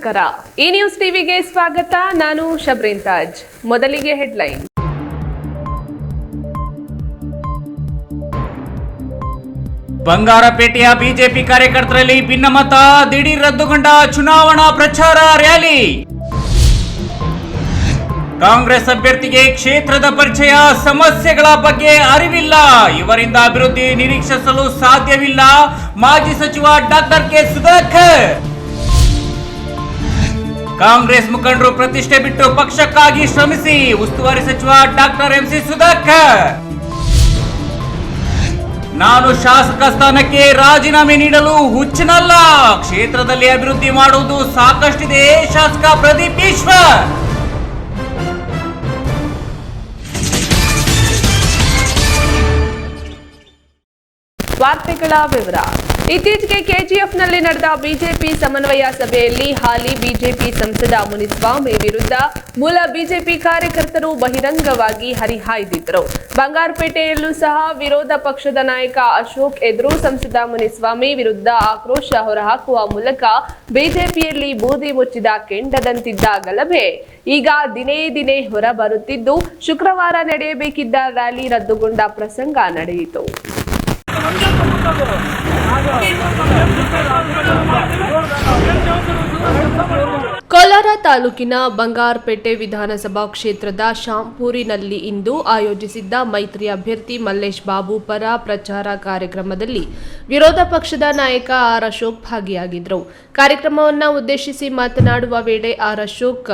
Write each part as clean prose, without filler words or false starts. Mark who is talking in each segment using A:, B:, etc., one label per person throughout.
A: ನಮಸ್ಕಾರ. ಈ ನ್ಯೂಸ್ ಟಿವಿಗೆ ಸ್ವಾಗತ. ನಾನು ಶಬ್ರೀನ್ ತಾಜ್. ಮೊದಲಿಗೆ ಹೆಡ್ಲೈನ್.
B: ಬಂಗಾರಪೇಟೆಯ ಬಿಜೆಪಿ ಕಾರ್ಯಕರ್ತರಲ್ಲಿ ಭಿನ್ನಮತ, ದಿಢೀರ್ ರದ್ದುಗೊಂಡ ಚುನಾವಣಾ ಪ್ರಚಾರ ರ್ಯಾಲಿ. ಕಾಂಗ್ರೆಸ್ ಅಭ್ಯರ್ಥಿಗೆ ಕ್ಷೇತ್ರದ ಪರಿಚಯ, ಸಮಸ್ಯೆಗಳ ಬಗ್ಗೆ ಅರಿವಿಲ್ಲ, ಇವರಿಂದ ಅಭಿವೃದ್ಧಿ ನಿರೀಕ್ಷಿಸಲು ಸಾಧ್ಯವಿಲ್ಲ, ಮಾಜಿ ಸಚಿವ ಡಾಕ್ಟರ್ ಕೆ ಸುಧಾಕರ್. ಕಾಂಗ್ರೆಸ್ ಮುಖಂಡರು ಪ್ರತಿಷ್ಠೆ ಬಿಟ್ಟು ಪಕ್ಷಕ್ಕಾಗಿ ಶ್ರಮಿಸಿ, ಉಸ್ತುವಾರಿ ಸಚಿವ ಡಾಕ್ಟರ್ ಎಂಸಿ ಸುಧಾಕರ್. ನಾನು ಶಾಸಕ ಸ್ಥಾನಕ್ಕೆ ರಾಜೀನಾಮೆ ನೀಡಲು ಹುಚ್ಚನಲ್ಲ, ಕ್ಷೇತ್ರದಲ್ಲಿ ಅಭಿವೃದ್ಧಿ ಮಾಡುವುದು ಸಾಕಷ್ಟಿದೆ, ಶಾಸಕ ಪ್ರದೀಪ್ ಈಶ್ವರ್.
A: ವಾರ್ತೆಗಳ ವಿವರ. ಇತ್ತೀಚೆಗೆ ಕೆಜಿಎಫ್ನಲ್ಲಿ ನಡೆದ ಬಿಜೆಪಿ ಸಮನ್ವಯ ಸಭೆಯಲ್ಲಿ ಹಾಲಿ ಬಿಜೆಪಿ ಸಂಸದ ಮುನಿಸ್ವಾಮಿ ವಿರುದ್ಧ ಮೂಲ ಬಿಜೆಪಿ ಕಾರ್ಯಕರ್ತರು ಬಹಿರಂಗವಾಗಿ ಹರಿಹಾಯ್ದಿದ್ದರು. ಬಂಗಾರಪೇಟೆಯಲ್ಲೂ ಸಹ ವಿರೋಧ ಪಕ್ಷದ ನಾಯಕ ಅಶೋಕ್ ಎದುರು ಸಂಸದ ಮುನಿಸ್ವಾಮಿ ವಿರುದ್ಧ ಆಕ್ರೋಶ ಹೊರಹಾಕುವ ಮೂಲಕ ಬಿಜೆಪಿಯಲ್ಲಿ ಬೂದಿ ಮುಚ್ಚಿದ ಕೆಂಡದಂತಿದ್ದ ಗಲಭೆ ಈಗ ದಿನೇ ದಿನೇ ಹೊರಬರುತ್ತಿದ್ದು, ಶುಕ್ರವಾರ ನಡೆಯಬೇಕಿದ್ದ ರ್ಯಾಲಿ ರದ್ದುಗೊಂಡ ಪ್ರಸಂಗ ನಡೆಯಿತು. ಕೋಲಾರ ತಾಲೂಕಿನ ಬಂಗಾರಪೇಟೆ ವಿಧಾನಸಭಾ ಕ್ಷೇತ್ರದ ಶಾಂಪೂರಿನಲ್ಲಿ ಇಂದು ಆಯೋಜಿಸಿದ್ದ ಮೈತ್ರಿ ಅಭ್ಯರ್ಥಿ ಮಲ್ಲೇಶ್ ಬಾಬು ಪರ ಪ್ರಚಾರ ಕಾರ್ಯಕ್ರಮದಲ್ಲಿ ವಿರೋಧ ಪಕ್ಷದ ನಾಯಕ ಆರ್ ಅಶೋಕ್ ಭಾಗಿಯಾಗಿದ್ದರು. ಕಾರ್ಯಕ್ರಮವನ್ನು ಉದ್ದೇಶಿಸಿ ಮಾತನಾಡುವ ವೇಳೆ ಆರ್ ಅಶೋಕ್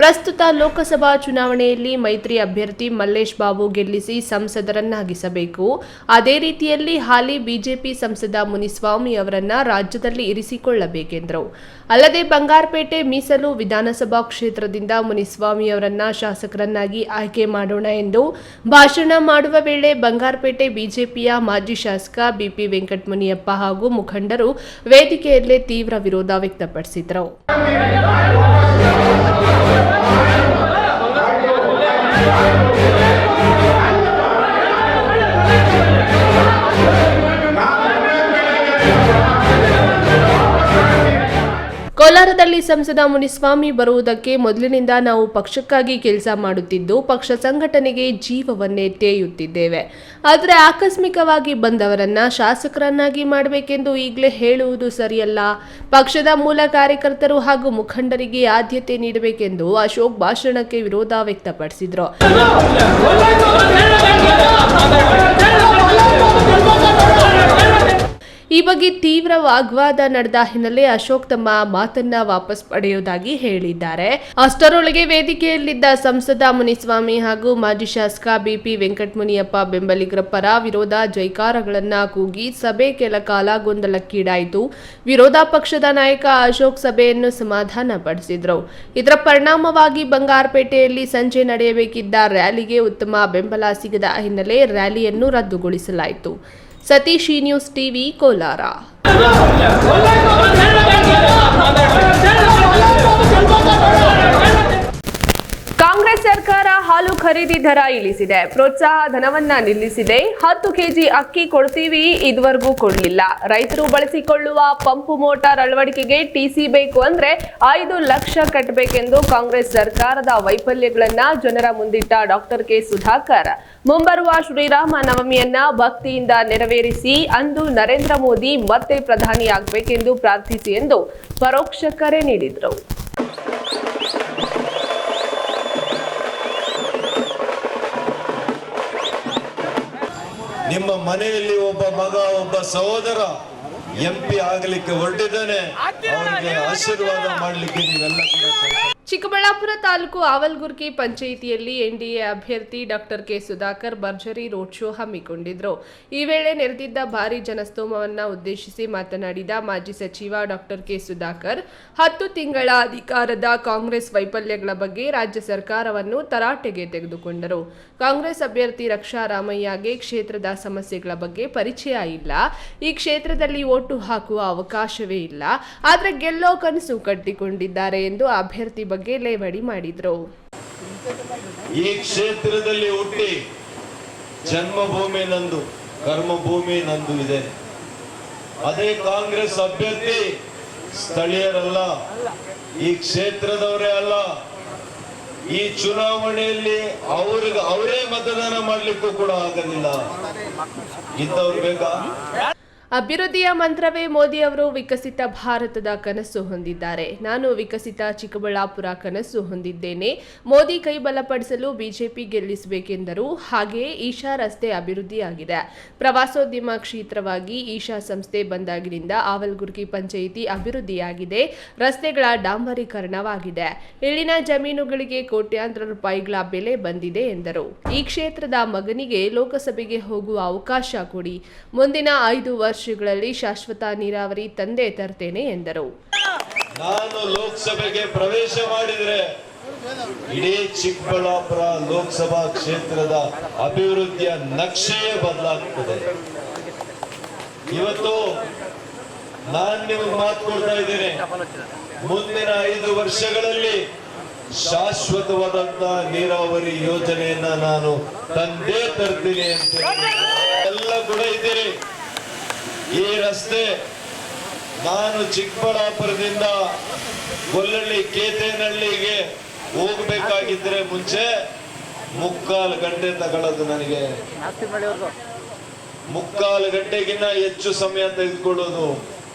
A: ಪ್ರಸ್ತುತ ಲೋಕಸಭಾ ಚುನಾವಣೆಯಲ್ಲಿ ಮೈತ್ರಿ ಅಭ್ಯರ್ಥಿ ಮಲ್ಲೇಶ್ ಬಾಬು ಗೆಲ್ಲಿಸಿ ಸಂಸದರನ್ನಾಗಿಸಬೇಕು, ಅದೇ ರೀತಿಯಲ್ಲಿ ಹಾಲಿ ಬಿಜೆಪಿ ಸಂಸದ ಮುನಿಸ್ವಾಮಿ ಅವರನ್ನ ರಾಜ್ಯದಲ್ಲಿ ಇರಿಸಿಕೊಳ್ಳಬೇಕೆಂದರು. ಅಲ್ಲದೆ ಬಂಗಾರಪೇಟೆ ಮೀಸಲು ವಿಧಾನಸಭಾ ಕ್ಷೇತ್ರದಿಂದ ಮುನಿಸ್ವಾಮಿ ಅವರನ್ನ ಶಾಸಕರನ್ನಾಗಿ ಆಯ್ಕೆ ಮಾಡೋಣ ಎಂದು ಭಾಷಣ ಮಾಡುವ ವೇಳೆ ಬಂಗಾರಪೇಟೆ ಬಿಜೆಪಿಯ ಮಾಜಿ ಶಾಸಕ ಬಿಪಿ ವೆಂಕಟಮುನಿಯಪ್ಪ ಹಾಗೂ ಮುಖಂಡರು ವೇದಿಕೆಯಲ್ಲೇ ತೀವ್ರ ವಿರೋಧ ವ್ಯಕ್ತಪಡಿಸಿದರು. ಕೋಲಾರದಲ್ಲಿ ಸಂಸದ ಮುನಿಸ್ವಾಮಿ ಬರುವುದಕ್ಕೆ ಮೊದಲಿನಿಂದ ನಾವು ಪಕ್ಷಕ್ಕಾಗಿ ಕೆಲಸ ಮಾಡುತ್ತಿದ್ದು, ಪಕ್ಷ ಸಂಘಟನೆಗೆ ಜೀವವನ್ನೇ ತೇಯುತ್ತಿದ್ದೇವೆ. ಆದರೆ ಆಕಸ್ಮಿಕವಾಗಿ ಬಂದವರನ್ನ ಶಾಸಕರನ್ನಾಗಿ ಮಾಡಬೇಕೆಂದು ಈಗಲೇ ಹೇಳುವುದು ಸರಿಯಲ್ಲ. ಪಕ್ಷದ ಮೂಲ ಕಾರ್ಯಕರ್ತರು ಹಾಗೂ ಮುಖಂಡರಿಗೆ ಆದ್ಯತೆ ನೀಡಬೇಕೆಂದು ಅಶೋಕ್ ಭಾಷಣಕ್ಕೆ ವಿರೋಧ ವ್ಯಕ್ತಪಡಿಸಿದರು. ಈ ಬಗ್ಗೆ ತೀವ್ರ ವಾಗ್ವಾದ ನಡೆದ ಹಿನ್ನೆಲೆ ಅಶೋಕ್ ತಮ್ಮ ಮಾತನ್ನ ವಾಪಸ್ ಪಡೆಯುವುದಾಗಿ ಹೇಳಿದ್ದಾರೆ. ಅಷ್ಟರೊಳಗೆ ವೇದಿಕೆಯಲ್ಲಿದ್ದ ಸಂಸದ ಮುನಿಸ್ವಾಮಿ ಹಾಗೂ ಮಾಜಿ ಶಾಸಕ ಬಿಪಿ ವೆಂಕಟಮುನಿಯಪ್ಪ ಬೆಂಬಲಿಗರ ಪರ ವಿರೋಧ ಜೈಕಾರಗಳನ್ನ ಕೂಗಿ ಸಭೆ ಕೆಲ ಕಾಲ ಗೊಂದಲಕ್ಕೀಡಾಯಿತು. ವಿರೋಧ ಪಕ್ಷದ ನಾಯಕ ಅಶೋಕ್ ಸಭೆಯನ್ನು ಸಮಾಧಾನ ಪಡಿಸಿದ್ರು. ಇದರ ಪರಿಣಾಮವಾಗಿ ಬಂಗಾರಪೇಟೆಯಲ್ಲಿ ಸಂಜೆ ನಡೆಯಬೇಕಿದ್ದ ರ್ಯಾಲಿಗೆ ಉತ್ತಮ ಬೆಂಬಲ ಸಿಗದ ಹಿನ್ನೆಲೆ ರ್ಯಾಲಿಯನ್ನು ರದ್ದುಗೊಳಿಸಲಾಯಿತು. Satish, news TV, Kolar. ಕಾಂಗ್ರೆಸ್ ಸರ್ಕಾರ ಹಾಲು ಖರೀದಿ ದರ ಇಳಿಸಿದೆ. ಪ್ರೋತ್ಸಾಹ ಧನವನ್ನ ನಿಲ್ಲಿಸಿದೆ. 10 ಕೆಜಿ ಅಕ್ಕಿ ಕೊಡ್ತೀವಿ, ಇದುವರೆಗೂ ಕೊಡಲಿಲ್ಲ. ರೈತರು ಬಳಸಿಕೊಳ್ಳುವ ಪಂಪು ಮೋಟಾರ್ ಅಳವಡಿಕೆಗೆ ಟಿಸಿ ಬೇಕು ಅಂದ್ರೆ 5 ಲಕ್ಷ ಕಟ್ಟಬೇಕೆಂದು ಕಾಂಗ್ರೆಸ್ ಸರ್ಕಾರದ ವೈಫಲ್ಯಗಳನ್ನ ಜನರ ಮುಂದಿಟ್ಟ ಡಾಕ್ಟರ್ ಕೆ ಸುಧಾಕರ್ ಮುಂಬರುವ ಶ್ರೀರಾಮ ನವಮಿಯನ್ನ ಭಕ್ತಿಯಿಂದ ನೆರವೇರಿಸಿ ಅಂದು ನರೇಂದ್ರ ಮೋದಿ ಮತ್ತೆ ಪ್ರಧಾನಿಯಾಗಬೇಕೆಂದು ಪ್ರಾರ್ಥಿಸಿ ಎಂದು ಪರೋಕ್ಷ ಕರೆ ನೀಡಿದರು.
C: ನಿಮ್ಮ ಮನೆಯಲ್ಲಿ ಒಬ್ಬ ಮಗ, ಒಬ್ಬ ಸಹೋದರ ಎಂಪಿ ಆಗಲಿಕ್ಕೆ ಹೊರಟಿದ್ದಾನೆ, ಅವರಿಗೆ ಆಶೀರ್ವಾದ ಮಾಡಲಿಕ್ಕೆ ನೀವೆಲ್ಲ ಕೂಡ.
A: ಚಿಕ್ಕಬಳ್ಳಾಪುರ ತಾಲೂಕು ಆವಲ್ಗುರ್ಕಿ ಪಂಚಾಯಿತಿಯಲ್ಲಿ ಎನ್ಡಿಎ ಅಭ್ಯರ್ಥಿ ಡಾಕ್ಟರ್ ಕೆ ಸುಧಾಕರ್ ಭರ್ಜರಿ ರೋಡ್ ಶೋ ಹಮ್ಮಿಕೊಂಡಿದ್ರು. ಈ ವೇಳೆ ನೆರೆದಿದ್ದ ಭಾರೀ ಜನಸ್ತೋಮವನ್ನು ಉದ್ದೇಶಿಸಿ ಮಾತನಾಡಿದ ಮಾಜಿ ಸಚಿವ ಡಾಕ್ಟರ್ ಕೆ ಸುಧಾಕರ್ 10 ತಿಂಗಳ ಅಧಿಕಾರದ ಕಾಂಗ್ರೆಸ್ ವೈಫಲ್ಯಗಳ ಬಗ್ಗೆ ರಾಜ್ಯ ಸರ್ಕಾರವನ್ನು ತರಾಟೆಗೆ ತೆಗೆದುಕೊಂಡರು. ಕಾಂಗ್ರೆಸ್ ಅಭ್ಯರ್ಥಿ ರಕ್ಷಾ ರಾಮಯ್ಯಗೆ ಕ್ಷೇತ್ರದ ಸಮಸ್ಯೆಗಳ ಬಗ್ಗೆ ಪರಿಚಯ ಇಲ್ಲ. ಈ ಕ್ಷೇತ್ರದಲ್ಲಿ ಓಟು ಹಾಕುವ ಅವಕಾಶವೇ ಇಲ್ಲ. ಆದರೆ ಗೆಲ್ಲೋ ಕನಸು ಕಟ್ಟಿಕೊಂಡಿದ್ದಾರೆ ಎಂದು ಅಭ್ಯರ್ಥಿ ಬಗ್ಗೆ ಲೇವಡಿ ಮಾಡಿದ್ರು.
C: ಈ ಕ್ಷೇತ್ರದಲ್ಲಿ ಹುಟ್ಟಿ ಜನ್ಮಭೂಮಿ ನಂದು, ಕರ್ಮಭೂಮಿ ನಂದು ಇದೆ. ಅದೇ ಕಾಂಗ್ರೆಸ್ ಅಭ್ಯರ್ಥಿ ಸ್ಥಳೀಯರಲ್ಲ, ಈ ಕ್ಷೇತ್ರದವರೇ ಅಲ್ಲ, ಈ ಚುನಾವಣೆಯಲ್ಲಿ ಅವರೇ ಮತದಾನ ಮಾಡ್ಲಿಕ್ಕೂ ಕೂಡ ಆಗೋದಿಲ್ಲ. ಇಂಥವ್ರು ಬೇಕಾ?
A: ಅಭಿವೃದ್ಧಿಯ ಮಂತ್ರವೇ ಮೋದಿ ಅವರು ವಿಕಸಿತ ಭಾರತದ ಕನಸು ಹೊಂದಿದ್ದಾರೆ. ನಾನು ವಿಕಸಿತ ಚಿಕ್ಕಬಳ್ಳಾಪುರ ಕನಸು ಹೊಂದಿದ್ದೇನೆ. ಮೋದಿ ಕೈ ಬಲಪಡಿಸಲು ಬಿಜೆಪಿ ಗೆಲ್ಲಿಸಬೇಕೆಂದರು. ಹಾಗೆಯೇ ಈಶಾ ರಸ್ತೆ ಅಭಿವೃದ್ಧಿಯಾಗಿದೆ. ಪ್ರವಾಸೋದ್ಯಮ ಕ್ಷೇತ್ರವಾಗಿ ಈಶಾ ಸಂಸ್ಥೆ ಬಂದಾಗಿನಿಂದ ಆವಲ್ಗುರ್ಗಿ ಪಂಚಾಯಿತಿ ಅಭಿವೃದ್ಧಿಯಾಗಿದೆ. ರಸ್ತೆಗಳ ಡಾಂಬರೀಕರಣವಾಗಿದೆ. ಇಲ್ಲಿನ ಜಮೀನುಗಳಿಗೆ ಕೋಟ್ಯಾಂತರ ರೂಪಾಯಿಗಳ ಬೆಲೆ ಬಂದಿದೆ ಎಂದರು. ಈ ಕ್ಷೇತ್ರದ ಮಗನಿಗೆ ಲೋಕಸಭೆಗೆ ಹೋಗುವ ಅವಕಾಶ ಕೊಡಿ. ಮುಂದಿನ 5 ವರ್ಷಗಳಲ್ಲಿ ಶಾಶ್ವತ ನೀರಾವರಿ ತಂದೆ ತರ್ತೇನೆ ಎಂದರು.
C: ನಾನು ಲೋಕಸಭೆಗೆ ಪ್ರವೇಶ ಮಾಡಿದ್ರೆ ಇಡೀ ಚಿಕ್ಕಬಳ್ಳಾಪುರ ಲೋಕಸಭಾ ಕ್ಷೇತ್ರದ ಅಭಿವೃದ್ಧಿಯ ನಕ್ಷೆಯೇ ಬದಲಾಗ್ತದೆ. ಇವತ್ತು ನಾನು ನಿಮಗೆ ಮಾತು ಕೊಡ್ತಾ ಇದ್ದೇನೆ, ಮುಂದಿನ 5 ವರ್ಷಗಳಲ್ಲಿ ಶಾಶ್ವತವಾದಂತ ನೀರಾವರಿ ಯೋಜನೆಯನ್ನ ನಾನು ತಂದೇ ತರ್ತೀನಿ ಅಂತ ಎಲ್ಲ ಕೂಡ ಇದ್ದೀರಿ. ಈ ರಸ್ತೆ ನಾನು ಚಿಕ್ಕಬಳ್ಳಾಪುರದಿಂದ ಗೊಲ್ಲಳ್ಳಿ ಕೇತೇನಹಳ್ಳಿಗೆ ಹೋಗ್ಬೇಕಾಗಿದ್ರೆ ಮುಂಚೆ 3/4 ಗಂಟೆ ತಗೊಳ್ಳೋದು ನನಗೆ. 3/4 ಗಂಟೆಗಿನ್ನ ಹೆಚ್ಚು ಸಮಯ ತೆಗೆದುಕೊಳ್ಳೋದು.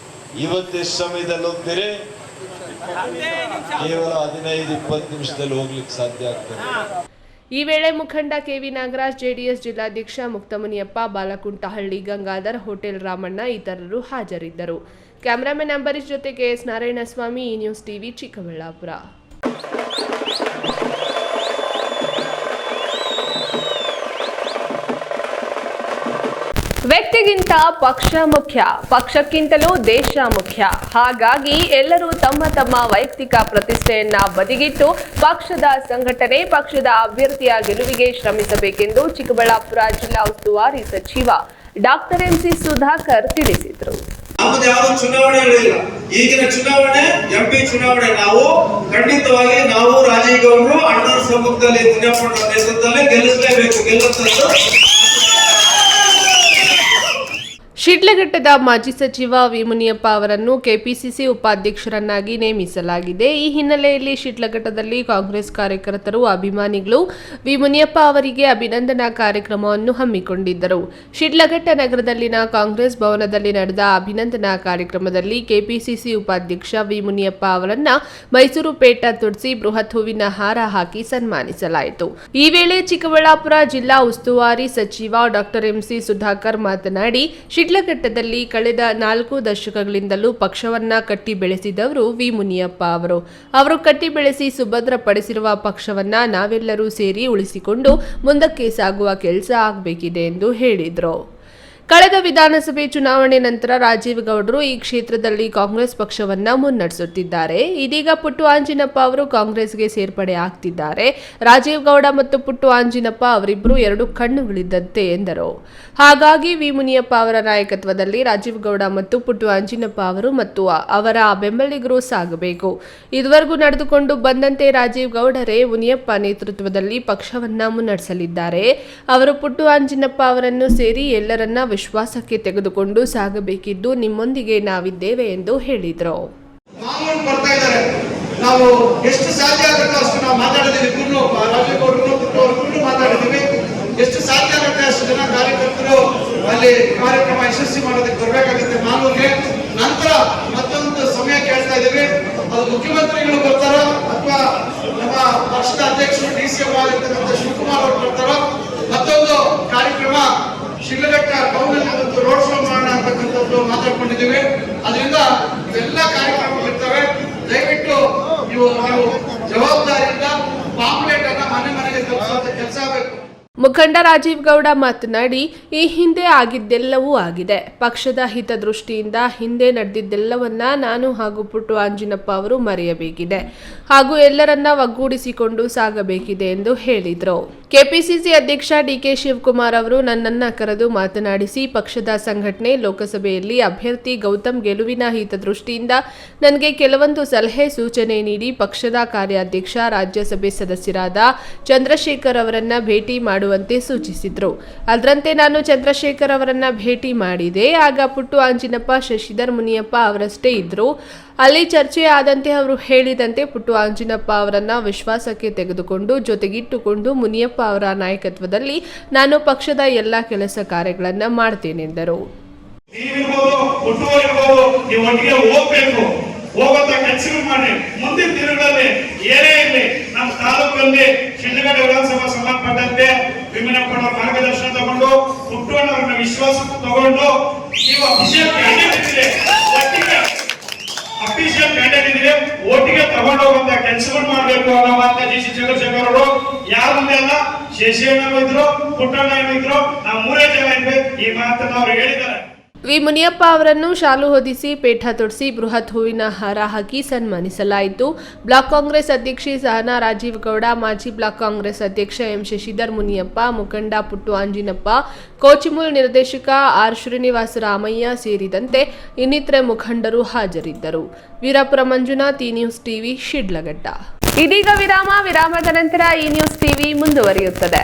C: ಇವತ್ತೆಷ್ಟು ಸಮಯದಲ್ಲಿ ಹೋಗ್ತೀರಿ? ಕೇವಲ 15-20 ನಿಮಿಷದಲ್ಲಿ ಹೋಗ್ಲಿಕ್ಕೆ ಸಾಧ್ಯ ಆಗ್ತದೆ.
A: ಈ ವೇಳೆ ಮುಖಂಡ ಕೆವಿ ನಾಗರಾಜ್, ಜೆಡಿಎಸ್ ಜಿಲ್ಲಾಧ್ಯಕ್ಷ ಮುಕ್ತಮುನಿಯಪ್ಪ, ಬಾಲಕುಂಟಹಳ್ಳಿ ಗಂಗಾಧರ್, ಹೋಟೆಲ್ ರಾಮಣ್ಣ ಇತರರು ಹಾಜರಿದ್ದರು. ಕ್ಯಾಮರಾಮನ್ ಅಂಬರೀಶ್ ಜೊತೆ ಕೆಎಸ್ ನಾರಾಯಣಸ್ವಾಮಿ, ಈ ನ್ಯೂಸ್ ಟಿವಿ, ಚಿಕ್ಕಬಳ್ಳಾಪುರ. ವ್ಯಕ್ತಿಗಿಂತ ಪಕ್ಷ ಮುಖ್ಯ, ಪಕ್ಷಕ್ಕಿಂತಲೂ ದೇಶ ಮುಖ್ಯ. ಹಾಗಾಗಿ ಎಲ್ಲರೂ ತಮ್ಮ ತಮ್ಮ ವೈಯಕ್ತಿಕ ಪ್ರತಿಷ್ಠೆಯನ್ನ ಬದಿಗಿಟ್ಟು ಪಕ್ಷದ ಸಂಘಟನೆ, ಪಕ್ಷದ ಅಭ್ಯರ್ಥಿಯ ಗೆಲುವಿಗೆ ಶ್ರಮಿಸಬೇಕೆಂದು ಚಿಕ್ಕಬಳ್ಳಾಪುರ ಜಿಲ್ಲಾ ಉಸ್ತುವಾರಿ ಸಚಿವ ಡಾಕ್ಟರ್ ಎಂಸಿ ಸುಧಾಕರ್ ತಿಳಿಸಿದರು.
D: ನಮ್ಮದು ಯಾವ ಚುನಾವಣೆಗಳಿಲ್ಲ. ಈಗಿನ ಚುನಾವಣೆ ಎಂಪಿ ಚುನಾವಣೆ. ನಾವು ಖಂಡಿತವಾಗಿ ರಾಜೀವ್ ಗೌಡರು ಅಣ್ಣನ ಸಮ್ಮುಖದಲ್ಲಿ ಮುನಿಯಪ್ಪನ ನೇತೃತ್ವದಲ್ಲಿ ಗೆಲ್ಲಿಸಲೇಬೇಕು. ಗೆಲ್ಲುತ್ತದೆ.
A: ಶಿಡ್ಲಘಟ್ಟದ ಮಾಜಿ ಸಚಿವ ವಿ ಮುನಿಯಪ್ಪ ಅವರನ್ನು ಕೆಪಿಸಿಸಿ ಉಪಾಧ್ಯಕ್ಷರನ್ನಾಗಿ ನೇಮಿಸಲಾಗಿದೆ. ಈ ಹಿನ್ನೆಲೆಯಲ್ಲಿ ಶಿಡ್ಲಘಟ್ಟದಲ್ಲಿ ಕಾಂಗ್ರೆಸ್ ಕಾರ್ಯಕರ್ತರು, ಅಭಿಮಾನಿಗಳು ವಿ ಮುನಿಯಪ್ಪ ಅವರಿಗೆ ಅಭಿನಂದನಾ ಕಾರ್ಯಕ್ರಮವನ್ನು ಹಮ್ಮಿಕೊಂಡಿದ್ದರು. ಶಿಡ್ಲಘಟ್ಟ ನಗರದಲ್ಲಿನ ಕಾಂಗ್ರೆಸ್ ಭವನದಲ್ಲಿ ನಡೆದ ಅಭಿನಂದನಾ ಕಾರ್ಯಕ್ರಮದಲ್ಲಿ ಕೆಪಿಸಿಸಿ ಉಪಾಧ್ಯಕ್ಷ ವಿ ಮುನಿಯಪ್ಪ ಅವರನ್ನ ಮೈಸೂರು ಪೇಟ ತೊಡಿಸಿ ಬೃಹತ್ ಹೂವಿನ ಹಾರ ಹಾಕಿ ಸನ್ಮಾನಿಸಲಾಯಿತು. ಈ ವೇಳೆ ಚಿಕ್ಕಬಳ್ಳಾಪುರ ಜಿಲ್ಲಾ ಉಸ್ತುವಾರಿ ಸಚಿವ ಡಾಕ್ಟರ್ ಎಂಸಿ ಸುಧಾಕರ್ ಮಾತನಾಡಿ, ಶಿಡ್ಲಘಟ್ಟದಲ್ಲಿ ಕಳೆದ 4 ದಶಕಗಳಿಂದಲೂ ಪಕ್ಷವನ್ನ ಕಟ್ಟಿ ಬೆಳೆಸಿದವರು ವಿ ಮುನಿಯಪ್ಪ ಅವರು ಕಟ್ಟಿ ಬೆಳೆಸಿ ಸುಭದ್ರಪಡಿಸಿರುವ ಪಕ್ಷವನ್ನ ನಾವೆಲ್ಲರೂ ಸೇರಿ ಉಳಿಸಿಕೊಂಡು ಮುಂದಕ್ಕೆ ಸಾಗುವ ಕೆಲಸ ಆಗಬೇಕಿದೆ ಎಂದು ಹೇಳಿದರು. ಕಳೆದ ವಿಧಾನಸಭೆ ಚುನಾವಣೆ ನಂತರ ರಾಜೀವ್ ಗೌಡರು ಈ ಕ್ಷೇತ್ರದಲ್ಲಿ ಕಾಂಗ್ರೆಸ್ ಪಕ್ಷವನ್ನ ಮುನ್ನಡೆಸುತ್ತಿದ್ದಾರೆ. ಇದೀಗ ಪುಟ್ಟು ಆಂಜಿನಪ್ಪ ಅವರು ಕಾಂಗ್ರೆಸ್ಗೆ ಸೇರ್ಪಡೆ ಆಗ್ತಿದ್ದಾರೆ. ರಾಜೀವ್ ಗೌಡ ಮತ್ತು ಪುಟ್ಟು ಆಂಜಿನಪ್ಪ ಅವರಿಬ್ಬರು 2 ಕಣ್ಣುಗಳಿದ್ದಂತೆ ಎಂದರು. ಹಾಗಾಗಿ ವಿ ಮುನಿಯಪ್ಪ ಅವರ ನಾಯಕತ್ವದಲ್ಲಿ ರಾಜೀವ್ ಗೌಡ ಮತ್ತು ಪುಟ್ಟು ಆಂಜಿನಪ್ಪ ಅವರು ಮತ್ತು ಅವರ ಬೆಂಬಲಿಗರು ಸಾಗಬೇಕು. ಇದುವರೆಗೂ ನಡೆದುಕೊಂಡು ಬಂದಂತೆ ರಾಜೀವ್ ಗೌಡರೇ ಮುನಿಯಪ್ಪ ನೇತೃತ್ವದಲ್ಲಿ ಪಕ್ಷವನ್ನ ಮುನ್ನಡೆಸಲಿದ್ದಾರೆ. ಅವರು ಪುಟ್ಟು ಆಂಜಿನಪ್ಪ ಅವರನ್ನು ಸೇರಿ ಎಲ್ಲರನ್ನ ವಿಶ್ವಾಸಕ್ಕೆ ತೆಗೆದುಕೊಂಡು ಸಾಗಬೇಕಿದ್ದು ನಿಮ್ಮೊಂದಿಗೆ ನಾವಿದ್ದೇವೆ ಎಂದು ಹೇಳಿದರು.
D: ನಾವು ಎಷ್ಟು ಸಾಧ್ಯ ಆಗುತ್ತೋ ಅಷ್ಟು ನಾವು ಮಾತಾಡಿದ್ದೀವಿ. ರಾಜೀವ್ ಗೌಡರು ಮಾತಾಡಿದ್ದೀವಿ. ಎಷ್ಟು ಸಾಧ್ಯ ಆಗುತ್ತೆ ಅಷ್ಟು ಜನ ಕಾರ್ಯಕರ್ತರು ಅಲ್ಲಿ ಕಾರ್ಯಕ್ರಮ ಯಶಸ್ವಿ ಮಾಡೋದಕ್ಕೆ ಬರಬೇಕಾಗುತ್ತೆ. ಮಾಲೂರಿಗೆ ನಂತರ ಮತ್ತೊಂದು ಸಮಯ ಕೇಳ್ತಾ ಇದ್ದೀವಿ. ಅದು ಮುಖ್ಯಮಂತ್ರಿಗಳು ಬರ್ತಾರೋ ಅಥವಾ ನಮ್ಮ ಪಕ್ಷದ ಅಧ್ಯಕ್ಷರು ಡಿಸಿ ಆಗಿರ್ತಕ್ಕಂಥ ಶಿವಕುಮಾರ್ ಅವರು ಬರ್ತಾರೋ. ಮತ್ತೊಂದು ಕಾರ್ಯಕ್ರಮ ಶಿಡ್ಲಘಟ್ಟ ಟೌನಲ್ಲಿ ಒಂದು ರೋಡ್ ಶೋ ಮಾಡೋಣ ಅಂತಕ್ಕಂಥದ್ದು ಮಾತಾಡ್ಕೊಂಡಿದ್ದೀವಿ. ಅದರಿಂದ ಇವೆಲ್ಲ ಕಾರ್ಯಕ್ರಮಗಳಿರ್ತವೆ. ದಯವಿಟ್ಟು ನೀವು ಜವಾಬ್ದಾರಿಯಿಂದ ಪಾಂಪ್ಲೆಟ್ ಅನ್ನ ಮನೆಗೆ ತಲುಪಿಸುವಂತ ಕೆಲಸ ಆಗಬೇಕು.
A: ಮುಖಂಡ ರಾಜೀವ್ ಗೌಡ ಮಾತನಾಡಿ, ಈ ಹಿಂದೆ ಆಗಿದ್ದೆಲ್ಲವೂ ಆಗಿದೆ. ಪಕ್ಷದ ಹಿತದೃಷ್ಟಿಯಿಂದ ಹಿಂದೆ ನಡೆದಿದ್ದೆಲ್ಲವನ್ನ ನಾನು ಹಾಗೂ ಪುಟ್ಟು ಆಂಜಿನಪ್ಪ ಅವರು ಮರೆಯಬೇಕಿದೆ ಹಾಗೂ ಎಲ್ಲರನ್ನ ಒಗ್ಗೂಡಿಸಿಕೊಂಡು ಸಾಗಬೇಕಿದೆ ಎಂದು ಹೇಳಿದರು. ಕೆಪಿಸಿಸಿ ಅಧ್ಯಕ್ಷ ಡಿಕೆ ಶಿವಕುಮಾರ್ ಅವರು ನನ್ನನ್ನ ಕರೆದು ಮಾತನಾಡಿಸಿ ಪಕ್ಷದ ಸಂಘಟನೆ, ಲೋಕಸಭೆಯಲ್ಲಿ ಅಭ್ಯರ್ಥಿ ಗೌತಮ್ ಗೆಲುವಿನ ಹಿತದೃಷ್ಟಿಯಿಂದ ನನಗೆ ಕೆಲವೊಂದು ಸಲಹೆ ಸೂಚನೆ ನೀಡಿ ಪಕ್ಷದ ಕಾರ್ಯಾಧ್ಯಕ್ಷ, ರಾಜ್ಯಸಭೆ ಸದಸ್ಯರಾದ ಚಂದ್ರಶೇಖರ್ ಅವರನ್ನ ಭೇಟಿ ಮಾಡಿ ಮಾಡುವಂತೆ ಸೂಚಿಸಿದ್ರು. ಅದರಂತೆ ನಾನು ಚಂದ್ರಶೇಖರ್ ಅವರನ್ನ ಭೇಟಿ ಮಾಡಿದೆ. ಆಗ ಪುಟ್ಟು ಆಂಜಿನಪ್ಪ, ಶಶಿಧರ್ ಮುನಿಯಪ್ಪ ಅವರಷ್ಟೇ ಇದ್ರು. ಅಲ್ಲಿ ಚರ್ಚೆ ಆದಂತೆ ಅವರು ಹೇಳಿದಂತೆ ಪುಟ್ಟು ಆಂಜಿನಪ್ಪ ಅವರನ್ನ ವಿಶ್ವಾಸಕ್ಕೆ ತೆಗೆದುಕೊಂಡು ಜೊತೆಗಿಟ್ಟುಕೊಂಡು ಮುನಿಯಪ್ಪ ಅವರ ನಾಯಕತ್ವದಲ್ಲಿ ನಾನು ಪಕ್ಷದ ಎಲ್ಲ ಕೆಲಸ ಕಾರ್ಯಗಳನ್ನ ಮಾಡ್ತೇನೆಂದರು.
E: ಹೋಗುವಂತ ಕೆಲಸ ಮಾಡಿ ಮುಂದಿನ ದಿನಗಳಲ್ಲಿ ಏನೇ ಇರಲಿ ನಮ್ಮ ತಾಲೂಕಲ್ಲಿ ಶಿಡ್ಲಘಟ್ಟ ವಿಧಾನಸಭಾ ಸಂಬಂಧಪಟ್ಟಂತೆ ವಿಮನಪ್ಪನವರ ಮಾರ್ಗದರ್ಶನ ತಗೊಂಡು ಪುಟ್ಟಣ್ಣವರನ್ನ ವಿಶ್ವಾಸಕ್ಕೆ ತಗೊಂಡು ನೀವು ಅಫಿಷಿಯಲ್ ಕ್ಯಾಂಡಿಡೇಟ್ ಇದ್ರೆ ಒಟ್ಟಿಗೆ ತಗೊಂಡು ಹೋಗುವಂತ ಕೆಲಸವನ್ನು ಮಾಡಬೇಕು ಅನ್ನೋ ಮಾತನ್ನ ಜಿ ಸಿ ಚಂದ್ರಶೇಖರ್ ಅವರು ಯಾರ ಮುಂದೆ ಅಲ್ಲ, ಶಶಿಯಣ್ಣ ಇದ್ರು, ಪುಟ್ಟಣ್ಣ ಇದ್ರು, ನಾವು 3 ಜನ ಇದ್ವಿ. ಈ ಮಾತನ್ನ ಅವರು ಹೇಳಿದ್ದಾರೆ.
A: ವಿ ಮುನಿಯಪ್ಪ ಅವರನ್ನು ಶಾಲು ಹೊದಿಸಿ ಪೇಠ ತೊಡಿಸಿ ಬೃಹತ್ ಹೂವಿನ ಹಾರ ಹಾಕಿ ಸನ್ಮಾನಿಸಲಾಯಿತು. ಬ್ಲಾಕ್ ಕಾಂಗ್ರೆಸ್ ಅಧ್ಯಕ್ಷೆ ಸಹನಾ ರಾಜೀವ್ ಗೌಡ, ಮಾಜಿ ಬ್ಲಾಕ್ ಕಾಂಗ್ರೆಸ್ ಅಧ್ಯಕ್ಷ ಎಂ ಶಶಿಧರ್ ಮುನಿಯಪ್ಪ, ಮುಖಂಡ ಪುಟ್ಟು ಆಂಜಿನಪ್ಪ, ಕೋಚಿಮುಲ್ ನಿರ್ದೇಶಕ ಆರ್ ಶ್ರೀನಿವಾಸ ರಾಮಯ್ಯ ಸೇರಿದಂತೆ ಇನ್ನಿತರೆ ಮುಖಂಡರು ಹಾಜರಿದ್ದರು. ವೀರಾಪುರ ಮಂಜುನಾಥ್, ಈ ನ್ಯೂಸ್ ಟಿವಿ, ಶಿಡ್ಲಘಟ್ಟ. ಇದೀಗ ವಿರಾಮದ ನಂತರ ಈ ನ್ಯೂಸ್ ಟಿವಿ ಮುಂದುವರಿಯುತ್ತದೆ.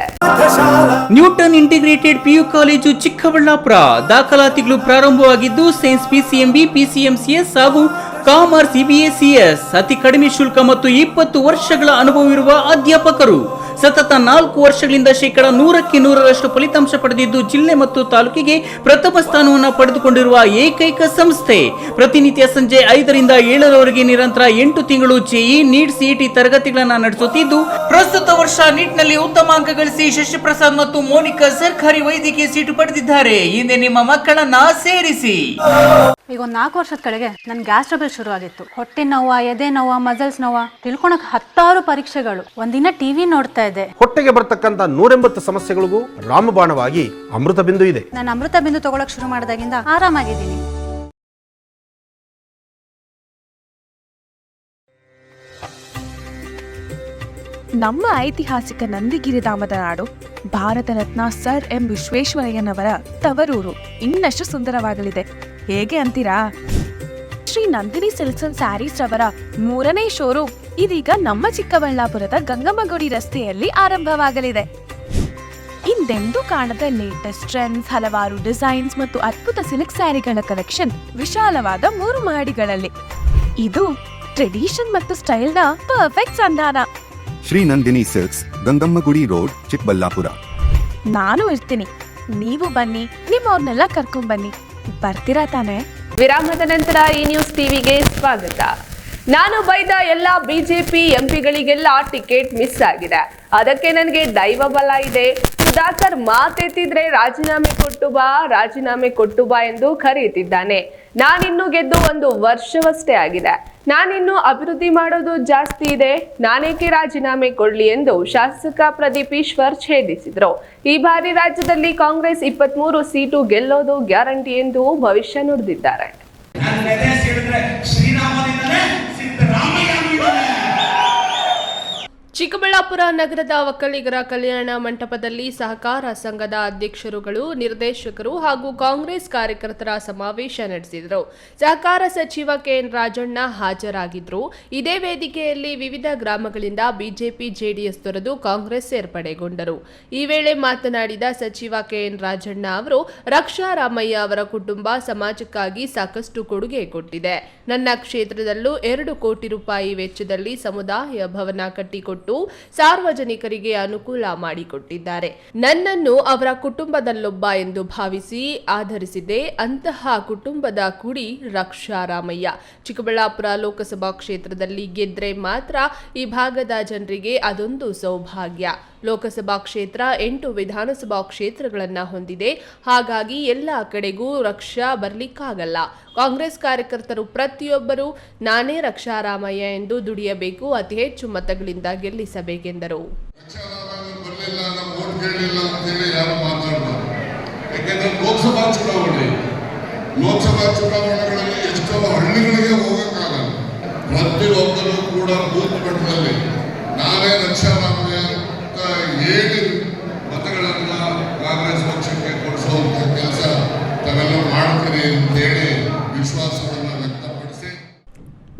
B: Newton integrated PU college Chikkaballapur ದಾಖಲಾತಿಗಳು ಪ್ರಾರಂಭವಾಗಿದ್ದು ಸೈನ್ಸ್ PCMB, PCMCS ಹಾಗೂ ಕಾಮರ್ಸ್ EBACS ಅತಿ ಕಡಿಮೆ ಶುಲ್ಕ ಮತ್ತು 20 ವರ್ಷಗಳ ಅನುಭವವಿರುವ ಅಧ್ಯಾಪಕರು. ಸತತ 4 ವರ್ಷಗಳಿಂದ 100% ಫಲಿತಾಂಶ ಪಡೆದಿದ್ದು ಜಿಲ್ಲೆ ಮತ್ತು ತಾಲೂಕಿಗೆ ಪ್ರಥಮ ಸ್ಥಾನವನ್ನು ಪಡೆದುಕೊಂಡಿರುವ ಏಕೈಕ ಸಂಸ್ಥೆ. ಪ್ರತಿನಿತ್ಯ ಸಂಜೆ 5ರಿಂದ 7ರವರೆಗೆ ನಿರಂತರ 8 ತಿಂಗಳು JEE, NEET, CET ತರಗತಿಗಳನ್ನು ನಡೆಸುತ್ತಿದ್ದು ಪ್ರಸ್ತುತ ವರ್ಷ ನೀಟ್ನಲ್ಲಿ ಉತ್ತಮ ಅಂಕ ಗಳಿಸಿ ಶಶಿಪ್ರಸಾದ್ ಮತ್ತು ಮೋನಿಕಾ ಸರ್ಕಾರಿ ವೈದ್ಯಕೀಯ ಸೀಟು ಪಡೆದಿದ್ದಾರೆ. ಹಿಂದೆ ನಿಮ್ಮ ಮಕ್ಕಳನ್ನ ಸೇರಿಸಿ.
F: ಈಗ ಒಂದು 4 ವರ್ಷದ ಕೆಳಗೆ ನನ್ನ ಗ್ಯಾಸ್ ಟ್ರಬಲ್ ಶುರು ಆಗಿತ್ತು. ಹೊಟ್ಟೆ ನೋವ, ಎದೆ ನೋವ, ಮಸಲ್ಸ್ ನೋವ, ತಿಳ್ಕೊಳಕ್ 10 ಪರೀಕ್ಷೆಗಳು. ಒಂದಿನ ಟಿವಿ ನೋಡ್ತಾ ಇದ್ದೆ.
G: ಹೊಟ್ಟೆಗೆ ಬರ್ತಕ್ಕಂತ 180 ಸಮಸ್ಯೆಗಳಿಗೂ ರಾಮಬಾಣವಾಗಿ ಅಮೃತ ಬಿಂದು ಇದೆ.
F: ನಾನು ಅಮೃತ ಬಿಂದು ತಗೊಳಕ್ ಶುರು ಮಾಡಿದಾಗಿಂದ ಆರಾಮಾಗಿದ್ದೀನಿ.
H: ನಮ್ಮ ಐತಿಹಾಸಿಕ ನಂದಿಗಿರಿ ಧಾಮದ ನಾಡು, ಭಾರತ ರತ್ನ ಸರ್ ಎಂ ವಿಶ್ವೇಶ್ವರಯ್ಯನವರ ತವರೂರು ಇನ್ನಷ್ಟು ಸುಂದರವಾಗಲಿದೆ. ಹೇಗೆ ಅಂತೀರಾ? ಶ್ರೀ ನಂದಿನಿ ಸಿಲ್ಕ್ಸ್ ಅಂಡ್ ಸ್ಯಾರೀಸ್ ರವರ 3ನೇ ಶೋರೂಮ್ ಇದೀಗ ನಮ್ಮ ಚಿಕ್ಕಬಳ್ಳಾಪುರದ ಗಂಗಮ್ಮಗುಡಿ ರಸ್ತೆಯಲ್ಲಿ ಆರಂಭವಾಗಲಿದೆ. ಹಿಂದೆಂದೂ ಕಾಣದ ಲೇಟೆಸ್ಟ್ ಟ್ರೆಂಡ್ಸ್, ಹಲವಾರು ಡಿಸೈನ್ಸ್ ಮತ್ತು ಅದ್ಭುತ ಸಿಲ್ಕ್ ಸ್ಯಾರಿಗಳ ಕಲೆಕ್ಷನ್ ವಿಶಾಲವಾದ 3 ಮಹಡಿಗಳಲ್ಲಿ. ಇದು ಟ್ರೆಡಿಷನ್ ಮತ್ತು ಸ್ಟೈಲ್ನ ಪರ್ಫೆಕ್ಟ್ ಸಂಧಾನ.
I: Shri Nandini silks, Gangammagudi road, Chikkaballapur.
H: ನಾನು ಇರ್ತೀನಿ, ನೀವು ಬನ್ನಿ, ನಿಮ್ಮವ್ರನ್ನೆಲ್ಲ ಕರ್ಕೊಂಡ್ ಬನ್ನಿ. ಬರ್ತೀರಾ ತಾನೆ?
A: ವಿರಾಮದ ನಂತರ ಈ ನ್ಯೂಸ್ ಟಿವಿಗೆ ಸ್ವಾಗತ. ನಾನು ಬೈದ ಎಲ್ಲ ಬಿಜೆಪಿ ಎಂಪಿಗಳಿಗೆಲ್ಲ ಟಿಕೆಟ್ ಮಿಸ್ ಆಗಿದೆ. ಅದಕ್ಕೆ ನನಗೆ ದೈವ ಬಲ ಇದೆ. ಸುಧಾಕರ್ ಮಾತೆತ್ತಿದ್ರೆ ರಾಜೀನಾಮೆ ಕೊಟ್ಟು ಬಾ ಎಂದು ಕರೆಯುತ್ತಿದ್ದಾನೆ. ನಾನಿನ್ನು ಗೆದ್ದು 1 ವರ್ಷವಷ್ಟೇ ಆಗಿದೆ. ನಾನಿನ್ನು ಅಭಿವೃದ್ಧಿ ಮಾಡೋದು ಜಾಸ್ತಿ ಇದೆ. ನಾನೇಕೆ ರಾಜೀನಾಮೆ ಕೊಡ್ಲಿ ಎಂದು ಶಾಸಕ ಪ್ರದೀಪ್ ಈಶ್ವರ್ ಛೇದಿಸಿದ್ರು. ಈ ಬಾರಿ ರಾಜ್ಯದಲ್ಲಿ ಕಾಂಗ್ರೆಸ್ 23 ಸೀಟು ಗೆಲ್ಲೋದು ಗ್ಯಾರಂಟಿ ಎಂದು ಭವಿಷ್ಯ ನುಡಿದಿದ್ದಾರೆ. ಚಿಕ್ಕಬಳ್ಳಾಪುರ ನಗರದ ಒಕ್ಕಲಿಗರ ಕಲ್ಯಾಣ ಮಂಟಪದಲ್ಲಿ ಸಹಕಾರ ಸಂಘದ ಅಧ್ಯಕ್ಷರುಗಳು, ನಿರ್ದೇಶಕರು ಹಾಗೂ ಕಾಂಗ್ರೆಸ್ ಕಾರ್ಯಕರ್ತರ ಸಮಾವೇಶ ನಡೆಸಿದರು. ಸಹಕಾರ ಸಚಿವ KN ರಾಜಣ್ಣ ಹಾಜರಾಗಿದ್ದರು. ಇದೇ ವೇದಿಕೆಯಲ್ಲಿ ವಿವಿಧ ಗ್ರಾಮಗಳಿಂದ ಬಿಜೆಪಿ ಜೆಡಿಎಸ್ ತೊರೆದು ಕಾಂಗ್ರೆಸ್ ಸೇರ್ಪಡೆಗೊಂಡರು. ಈ ವೇಳೆ ಮಾತನಾಡಿದ ಸಚಿವ KN ರಾಜಣ್ಣ ಅವರು, ರಕ್ಷಾ ರಾಮಯ್ಯ ಅವರ ಕುಟುಂಬ ಸಮಾಜಕ್ಕಾಗಿ ಸಾಕಷ್ಟು ಕೊಡುಗೆ ಕೊಟ್ಟಿದೆ. ನನ್ನ ಕ್ಷೇತ್ರದಲ್ಲೂ 2 ಕೋಟಿ ರೂಪಾಯಿ ವೆಚ್ಚದಲ್ಲಿ ಸಮುದಾಯ ಭವನ ಕಟ್ಟಿಕೊಟ್ಟು ಸಾರ್ವಜನಿಕರಿಗೆ ಅನುಕೂಲ ಮಾಡಿಕೊಟ್ಟಿದ್ದಾರೆ. ನನ್ನನ್ನು ಅವರ ಕುಟುಂಬದಲ್ಲೊಬ್ಬ ಎಂದು ಭಾವಿಸಿ ಆಧರಿಸಿದೆ. ಅಂತಹ ಕುಟುಂಬದ ಕುಡಿ ರಕ್ಷಾ ರಾಮಯ್ಯ. ಚಿಕ್ಕಬಳ್ಳಾಪುರ ಲೋಕಸಭಾ ಕ್ಷೇತ್ರದಲ್ಲಿ ಗೆದ್ರೆ ಮಾತ್ರ ಈ ಭಾಗದ ಜನರಿಗೆ ಅದೊಂದು ಸೌಭಾಗ್ಯ. ಲೋಕಸಭಾ ಕ್ಷೇತ್ರ 8 ವಿಧಾನಸಭಾ ಕ್ಷೇತ್ರಗಳನ್ನ ಹೊಂದಿದೆ. ಹಾಗಾಗಿ ಎಲ್ಲ ಕಡೆಗೂ ರಕ್ಷಾ ಬರ್ಲಿಕ್ಕಾಗಲ್ಲ. ಕಾಂಗ್ರೆಸ್ ಕಾರ್ಯಕರ್ತರು ಪ್ರತಿಯೊಬ್ಬರು ನಾನೇ ರಕ್ಷಾ ರಾಮಯ್ಯ ಎಂದು ದುಡಿಯಬೇಕು, ಅತಿ ಹೆಚ್ಚು ಮತಗಳಿಂದ ಗೆಲ್ಲಿಸಬೇಕೆಂದರು.
J: ಲೋಕಸಭಾ ಚುನಾವಣೆಗಳಲ್ಲಿ ಎಷ್ಟೋ ಹಳ್ಳಿಗಳಿಗೆ ಹೋಗಕ್ಕಾಗಲ್ಲ. ಪ್ರತಿಯೊಬ್ಬರು ಕೂಡ ಬೂತ್ ಮಟ್ಟದಲ್ಲಿ ನಾನೇ ರಕ್ಷಾ ರಾಮಯ್ಯ ಅಂತ ಹೇಳಿ ಮತಗಳನ್ನ ಕಾಂಗ್ರೆಸ್ ಪಕ್ಷಕ್ಕೆ ಕೊಡಿಸುವಂತ ಕೆಲಸ ತಾವೆಲ್ಲ ಮಾಡ್ತೀರಿ ಅಂತೇಳಿ ವಿಶ್ವಾಸವನ್ನು ವ್ಯಕ್ತಪಡಿಸಿ.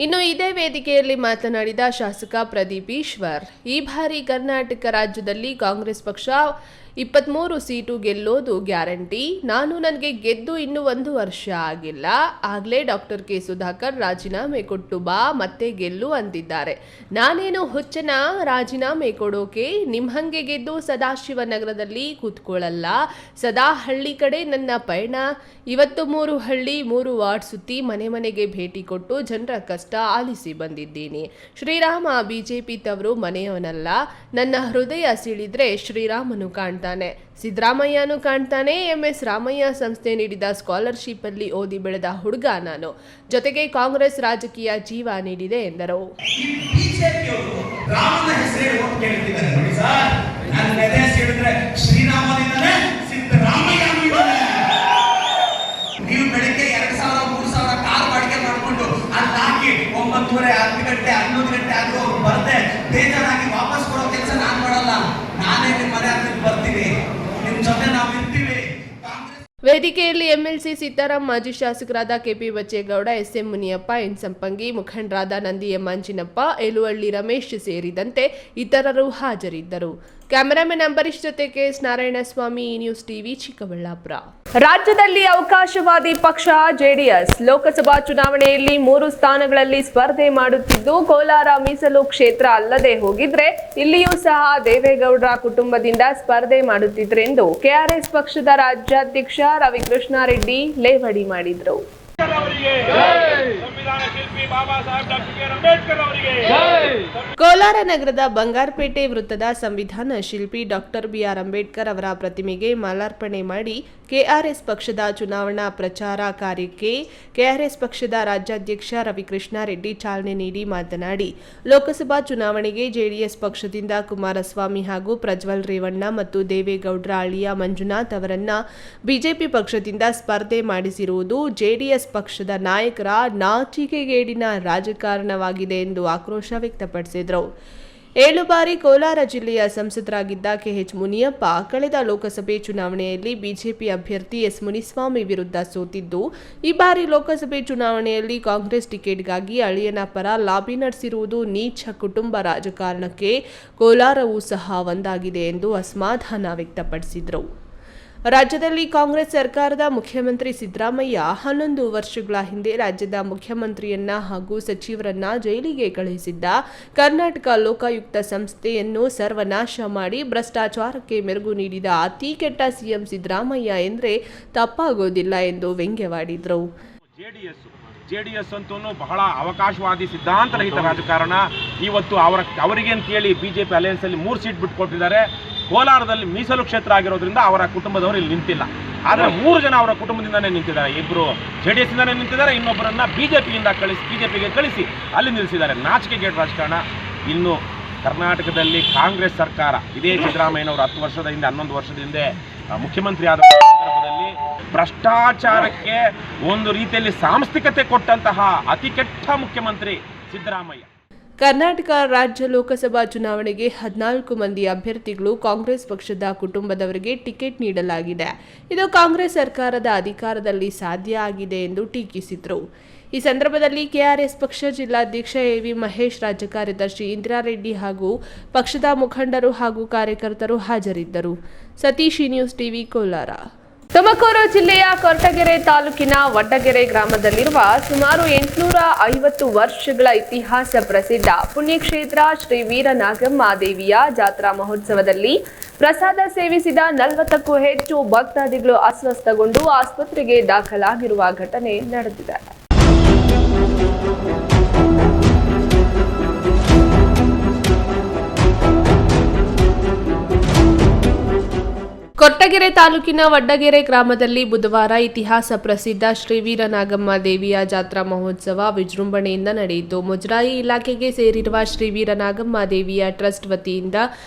A: ಇನ್ನು ಇದೇ ವೇದಿಕೆಯಲ್ಲಿ ಮಾತನಾಡಿದ ಶಾಸಕ ಪ್ರದೀಪ್ ಈಶ್ವರ್, ಈ ಬಾರಿ ಕರ್ನಾಟಕ ರಾಜ್ಯದಲ್ಲಿ ಕಾಂಗ್ರೆಸ್ ಪಕ್ಷ 23 ಸೀಟು ಗೆಲ್ಲೋದು ಗ್ಯಾರಂಟಿ. ನನಗೆ ಗೆದ್ದು ಇನ್ನೂ 1 ವರ್ಷ ಆಗಿಲ್ಲ, ಆಗ್ಲೇ ಡಾಕ್ಟರ್ ಕೆ ಸುಧಾಕರ್ ರಾಜೀನಾಮೆ ಕೊಟ್ಟು ಬಾ ಮತ್ತೆ ಗೆಲ್ಲು ಅಂತಿದ್ದಾರೆ. ನಾನೇನು ಹುಚ್ಚನ ರಾಜೀನಾಮೆ ಕೊಡೋಕೆ? ನಿಮ್ಹಂಗೆ ಗೆದ್ದು ಸದಾಶಿವನಗರದಲ್ಲಿ ಕೂತ್ಕೊಳ್ಳಲ್ಲ, ಸದಾ ಹಳ್ಳಿ ಕಡೆ ನನ್ನ ಪಯಣ. ಇವತ್ತು 3 ಹಳ್ಳಿ 3 ವಾರ್ಡ್ ಸುತ್ತಿ ಮನೆ ಮನೆಗೆ ಭೇಟಿ ಕೊಟ್ಟು ಜನರ ಕಷ್ಟ ಆಲಿಸಿ ಬಂದಿದ್ದೀನಿ. ಶ್ರೀರಾಮ ಬಿಜೆಪಿ ತವರು ಮನೆಯವನಲ್ಲ. ನನ್ನ ಹೃದಯ ಸಿಳಿದ್ರೆ ಶ್ರೀರಾಮನು ಕಾಣ್ತಾನೆ, ಸಿದ್ದರಾಮಯ್ಯನೂ ಕಾಣ್ತಾನೆ. MS ರಾಮಯ್ಯ ಸಂಸ್ಥೆ ನೀಡಿದ ಸ್ಕಾಲರ್ಶಿಪ್ ಅಲ್ಲಿ ಓದಿ ಬೆಳೆದ ಹುಡುಗ ನಾನು. ಜೊತೆಗೆ ಕಾಂಗ್ರೆಸ್ ರಾಜಕೀಯ ಜೀವ ನೀಡಿದೆ ಎಂದರು.
K: ನೀವು ಬೆಳಿಗ್ಗೆ 2,000-3,000 ಕಾರ್ ಬಾಡಿಗೆ ಮಾಡಿಕೊಂಡು ಅಲ್ಲಿ ಹಾಕಿ 9:30 10 ಗಂಟೆ 11 ಗಂಟೆ ಆದ್ರೂ ಅವ್ರು ಬರ್ದೆ ಬೇಜಾರಾಗಿ ವಾಪಸ್ ಕೊಡೋ ಕೆಲಸ ನಾನು ಮಾಡಲ್ಲ. ನಾನೇ ನಿಮ್ಮ ಮನೆ ಹತ್ರ ಬರ್ತೀನಿ, ನಿಮ್ಮ ಜೊತೆ ನಾವು ಇರ್ತೀವಿ.
A: ವೇದಿಕೆಯಲ್ಲಿ MLC ಸೀತಾರಾಮ್, ಮಾಜಿ ಶಾಸಕರಾದ KP Bachegowda, SM Muniyappa, N Sampangi, ಮುಖಂಡರಾದ ನಂದಿ ಎಂ ಮಂಜಿನಪ್ಪ, ಏಲುವಳ್ಳಿ ರಮೇಶ್ ಸೇರಿದಂತೆ ಇತರರು ಹಾಜರಿದ್ದರು. ಕ್ಯಾಮೆರಾಮನ್ ಅಂಬರೀಶ್ ಜೊತೆ KS Narayanaswamy, News TV, Chikkaballapur. ರಾಜ್ಯದಲ್ಲಿ ಅವಕಾಶವಾದಿ ಪಕ್ಷ JDS ಲೋಕಸಭಾ ಚುನಾವಣೆಯಲ್ಲಿ 3 ಸ್ಥಾನಗಳಲ್ಲಿ ಸ್ಪರ್ಧೆ ಮಾಡುತ್ತಿದ್ದು, ಕೋಲಾರ ಮೀಸಲು ಕ್ಷೇತ್ರ ಅಲ್ಲದೆ ಹೋಗಿದ್ರೆ ಇಲ್ಲಿಯೂ ಸಹ ದೇವೇಗೌಡರ ಕುಟುಂಬದಿಂದ ಸ್ಪರ್ಧೆ ಮಾಡುತ್ತಿದ್ರೆಂದು KRS ಪಕ್ಷದ ರಾಜ್ಯಾಧ್ಯಕ್ಷ ರವಿಕೃಷ್ಣಾರೆಡ್ಡಿ ಲೇವಡಿ ಮಾಡಿದರು. ಕೋಲಾರ ನಗರದ ಬಂಗಾರಪೇಟೆ ವೃತ್ತದ ಸಂವಿಧಾನ ಶಿಲ್ಪಿ ಡಾಕ್ಟರ್ BR ಅಂಬೇಡ್ಕರ್ ಅವರ ಪ್ರತಿಮೆಗೆ ಮಾಲಾರ್ಪಣೆ ಮಾಡಿ KRS ಪಕ್ಷದ ಚುನಾವಣಾ ಪ್ರಚಾರ ಕಾರ್ಯಕ್ಕೆ KRS ಪಕ್ಷದ ರಾಜ್ಯಾಧ್ಯಕ್ಷ ರವಿಕೃಷ್ಣಾರೆಡ್ಡಿ ಚಾಲನೆ ನೀಡಿ ಮಾತನಾಡಿ, ಲೋಕಸಭಾ ಚುನಾವಣೆಗೆ JDS ಪಕ್ಷದಿಂದ ಕುಮಾರಸ್ವಾಮಿ ಹಾಗೂ ಪ್ರಜ್ವಲ್ ರೇವಣ್ಣ ಮತ್ತು ದೇವೇಗೌಡರ ಅಳಿಯ ಮಂಜುನಾಥ್ ಅವರನ್ನ ಬಿಜೆಪಿ ಪಕ್ಷದಿಂದ ಸ್ಪರ್ಧೆ ಮಾಡಿಸಿರುವುದು JDS ಪಕ್ಷದ ನಾಯಕರ ನಾಚಿಕೆಗೇಡಿನ ರಾಜಕಾರಣವಾಗಿದೆ ಎಂದು ಆಕ್ರೋಶ ವ್ಯಕ್ತಪಡಿಸಿದರು. 7 ಬಾರಿ ಕೋಲಾರ ಜಿಲ್ಲೆಯ ಸಂಸದರಾಗಿದ್ದ KH ಮುನಿಯಪ್ಪ ಕಳೆದ ಲೋಕಸಭೆ ಚುನಾವಣೆಯಲ್ಲಿ ಬಿಜೆಪಿ ಅಭ್ಯರ್ಥಿ S ಮುನಿಸ್ವಾಮಿ ವಿರುದ್ಧ ಸೋತಿದ್ದು, ಈ ಬಾರಿ ಲೋಕಸಭೆ ಚುನಾವಣೆಯಲ್ಲಿ ಕಾಂಗ್ರೆಸ್ ಟಿಕೆಟ್ಗಾಗಿ ಅಳಿಯನ ಪರ ಲಾಬಿ ನಡೆಸಿರುವುದು ನೀಚ ಕುಟುಂಬ ರಾಜಕಾರಣಕ್ಕೆ ಕೋಲಾರವೂ ಸಹ ಒಂದಾಗಿದೆ ಎಂದು ಅಸಮಾಧಾನ ವ್ಯಕ್ತಪಡಿಸಿದರು. ರಾಜ್ಯದಲ್ಲಿ ಕಾಂಗ್ರೆಸ್ ಸರ್ಕಾರದ ಮುಖ್ಯಮಂತ್ರಿ ಸಿದ್ದರಾಮಯ್ಯ 11 ವರ್ಷಗಳ ಹಿಂದೆ ರಾಜ್ಯದ ಮುಖ್ಯಮಂತ್ರಿಯನ್ನ ಹಾಗೂ ಸಚಿವರನ್ನ ಜೈಲಿಗೆ ಕಳುಹಿಸಿದ್ದ ಕರ್ನಾಟಕ ಲೋಕಾಯುಕ್ತ ಸಂಸ್ಥೆಯನ್ನು ಸರ್ವನಾಶ ಮಾಡಿ ಭ್ರಷ್ಟಾಚಾರಕ್ಕೆ ಮೆರುಗು ನೀಡಿದ ಅತಿ ಕೆಟ್ಟ ಸಿಎಂ ಸಿದ್ದರಾಮಯ್ಯ ಎಂದರೆ ತಪ್ಪಾಗೋದಿಲ್ಲ ಎಂದು ವ್ಯಂಗ್ಯವಾಡಿದರು.
L: JDS ಅಂತೂ ಬಹಳ ಅವಕಾಶವಾದಿ ಸಿದ್ಧಾಂತರಹಿತ ರಾಜಕಾರಣ. ಇವತ್ತು ಅವರಿಗೆ ಅಂತೇಳಿ ಬಿಜೆಪಿ ಅಲಯನ್ಸ್ ಅಲ್ಲಿ 3 ಸೀಟ್ ಬಿಟ್ಟುಕೊಟ್ಟಿದ್ದಾರೆ. ಕೋಲಾರದಲ್ಲಿ ಮೀಸಲು ಕ್ಷೇತ್ರ ಆಗಿರೋದ್ರಿಂದ ಅವರ ಕುಟುಂಬದವರು ಇಲ್ಲಿ ನಿಂತಿಲ್ಲ. ಆದರೆ 3 ಜನ ಅವರ ಕುಟುಂಬದಿಂದನೇ ನಿಂತಿದ್ದಾರೆ. ಇಬ್ಬರು JDS ಇಂದಾನೇ ನಿಂತಿದ್ದಾರೆ, ಇನ್ನೊಬ್ಬರನ್ನ ಬಿಜೆಪಿಗೆ ಕಳಿಸಿ ಅಲ್ಲಿ ನಿಲ್ಲಿಸಿದ್ದಾರೆ. ನಾಚಿಕೆಗೇಡು ರಾಜಕಾರಣ. ಇನ್ನು ಕರ್ನಾಟಕದಲ್ಲಿ ಕಾಂಗ್ರೆಸ್ ಸರ್ಕಾರ ಇದೇ ಸಿದ್ದರಾಮಯ್ಯನವರು 10 ವರ್ಷದ ಹಿಂದೆ 11 ವರ್ಷದ ಹಿಂದೆ ಮುಖ್ಯಮಂತ್ರಿ ಆದ ಸಂದರ್ಭದಲ್ಲಿ ಭ್ರಷ್ಟಾಚಾರಕ್ಕೆ ಒಂದು ರೀತಿಯಲ್ಲಿ ಸಾಂಸ್ಥಿಕತೆ ಕೊಟ್ಟಂತಹ ಅತಿ ಕೆಟ್ಟ ಮುಖ್ಯಮಂತ್ರಿ ಸಿದ್ದರಾಮಯ್ಯ.
A: ಕರ್ನಾಟಕ ರಾಜ್ಯ ಲೋಕಸಭಾ ಚುನಾವಣೆಗೆ 14 ಮಂದಿ ಅಭ್ಯರ್ಥಿಗಳು ಕಾಂಗ್ರೆಸ್ ಪಕ್ಷದ ಕುಟುಂಬದವರಿಗೆ ಟಿಕೆಟ್ ನೀಡಲಾಗಿದೆ. ಇದು ಕಾಂಗ್ರೆಸ್ ಸರ್ಕಾರದ ಅಧಿಕಾರದಲ್ಲಿ ಸಾಧ್ಯ ಆಗಿದೆ ಎಂದು ಟೀಕಿಸಿದರು. ಈ ಸಂದರ್ಭದಲ್ಲಿ KRS ಪಕ್ಷ ಜಿಲ್ಲಾಧ್ಯಕ್ಷ AV ಮಹೇಶ್, ರಾಜ್ಯ ಕಾರ್ಯದರ್ಶಿ ಇಂದಿರಾರೆಡ್ಡಿ ಹಾಗೂ ಪಕ್ಷದ ಮುಖಂಡರು ಹಾಗೂ ಕಾರ್ಯಕರ್ತರು ಹಾಜರಿದ್ದರು. Satish, news TV, Kolar. ತುಮಕೂರು ಜಿಲ್ಲೆಯ ಕೊರಟಗೆರೆ ತಾಲೂಕಿನ ವಡ್ಡಗೆರೆ ಗ್ರಾಮದಲ್ಲಿರುವ ಸುಮಾರು 850 ವರ್ಷಗಳ ಇತಿಹಾಸ ಪ್ರಸಿದ್ಧ ಪುಣ್ಯಕ್ಷೇತ್ರ ಶ್ರೀ ವೀರನಾಗಮ್ಮ ದೇವಿಯ ಜಾತ್ರಾ ಮಹೋತ್ಸವದಲ್ಲಿ ಪ್ರಸಾದ ಸೇವಿಸಿದ 40ಕ್ಕೂ ಹೆಚ್ಚು ಭಕ್ತಾದಿಗಳು ಅಸ್ವಸ್ಥಗೊಂಡು ಆಸ್ಪತ್ರೆಗೆ ದಾಖಲಾಗಿರುವ ಘಟನೆ ನಡೆದಿದೆ. ಕೊರಟಗೆರೆ ತಾಲೂಕಿನ ವಡ್ಡಗೆರೆ ಗ್ರಾಮದಲ್ಲಿ ಬುಧವಾರ ಇತಿಹಾಸ ಪ್ರಸಿದ್ಧ ಶ್ರೀ ವೀರನಾಗಮ್ಮ ದೇವಿಯ ಜಾತ್ರಾ ಮಹೋತ್ಸವ ವಿಜೃಂಭಣೆಯಿಂದ ನಡೆಯಿತು. ಮುಜರಾಯಿ ಇಲಾಖೆಗೆ ಸೇರಿರುವ ಶ್ರೀ ವೀರನಾಗಮ್ಮ ದೇವಿಯ ಟ್ರಸ್ಟ್ ವತಿಯಿಂದ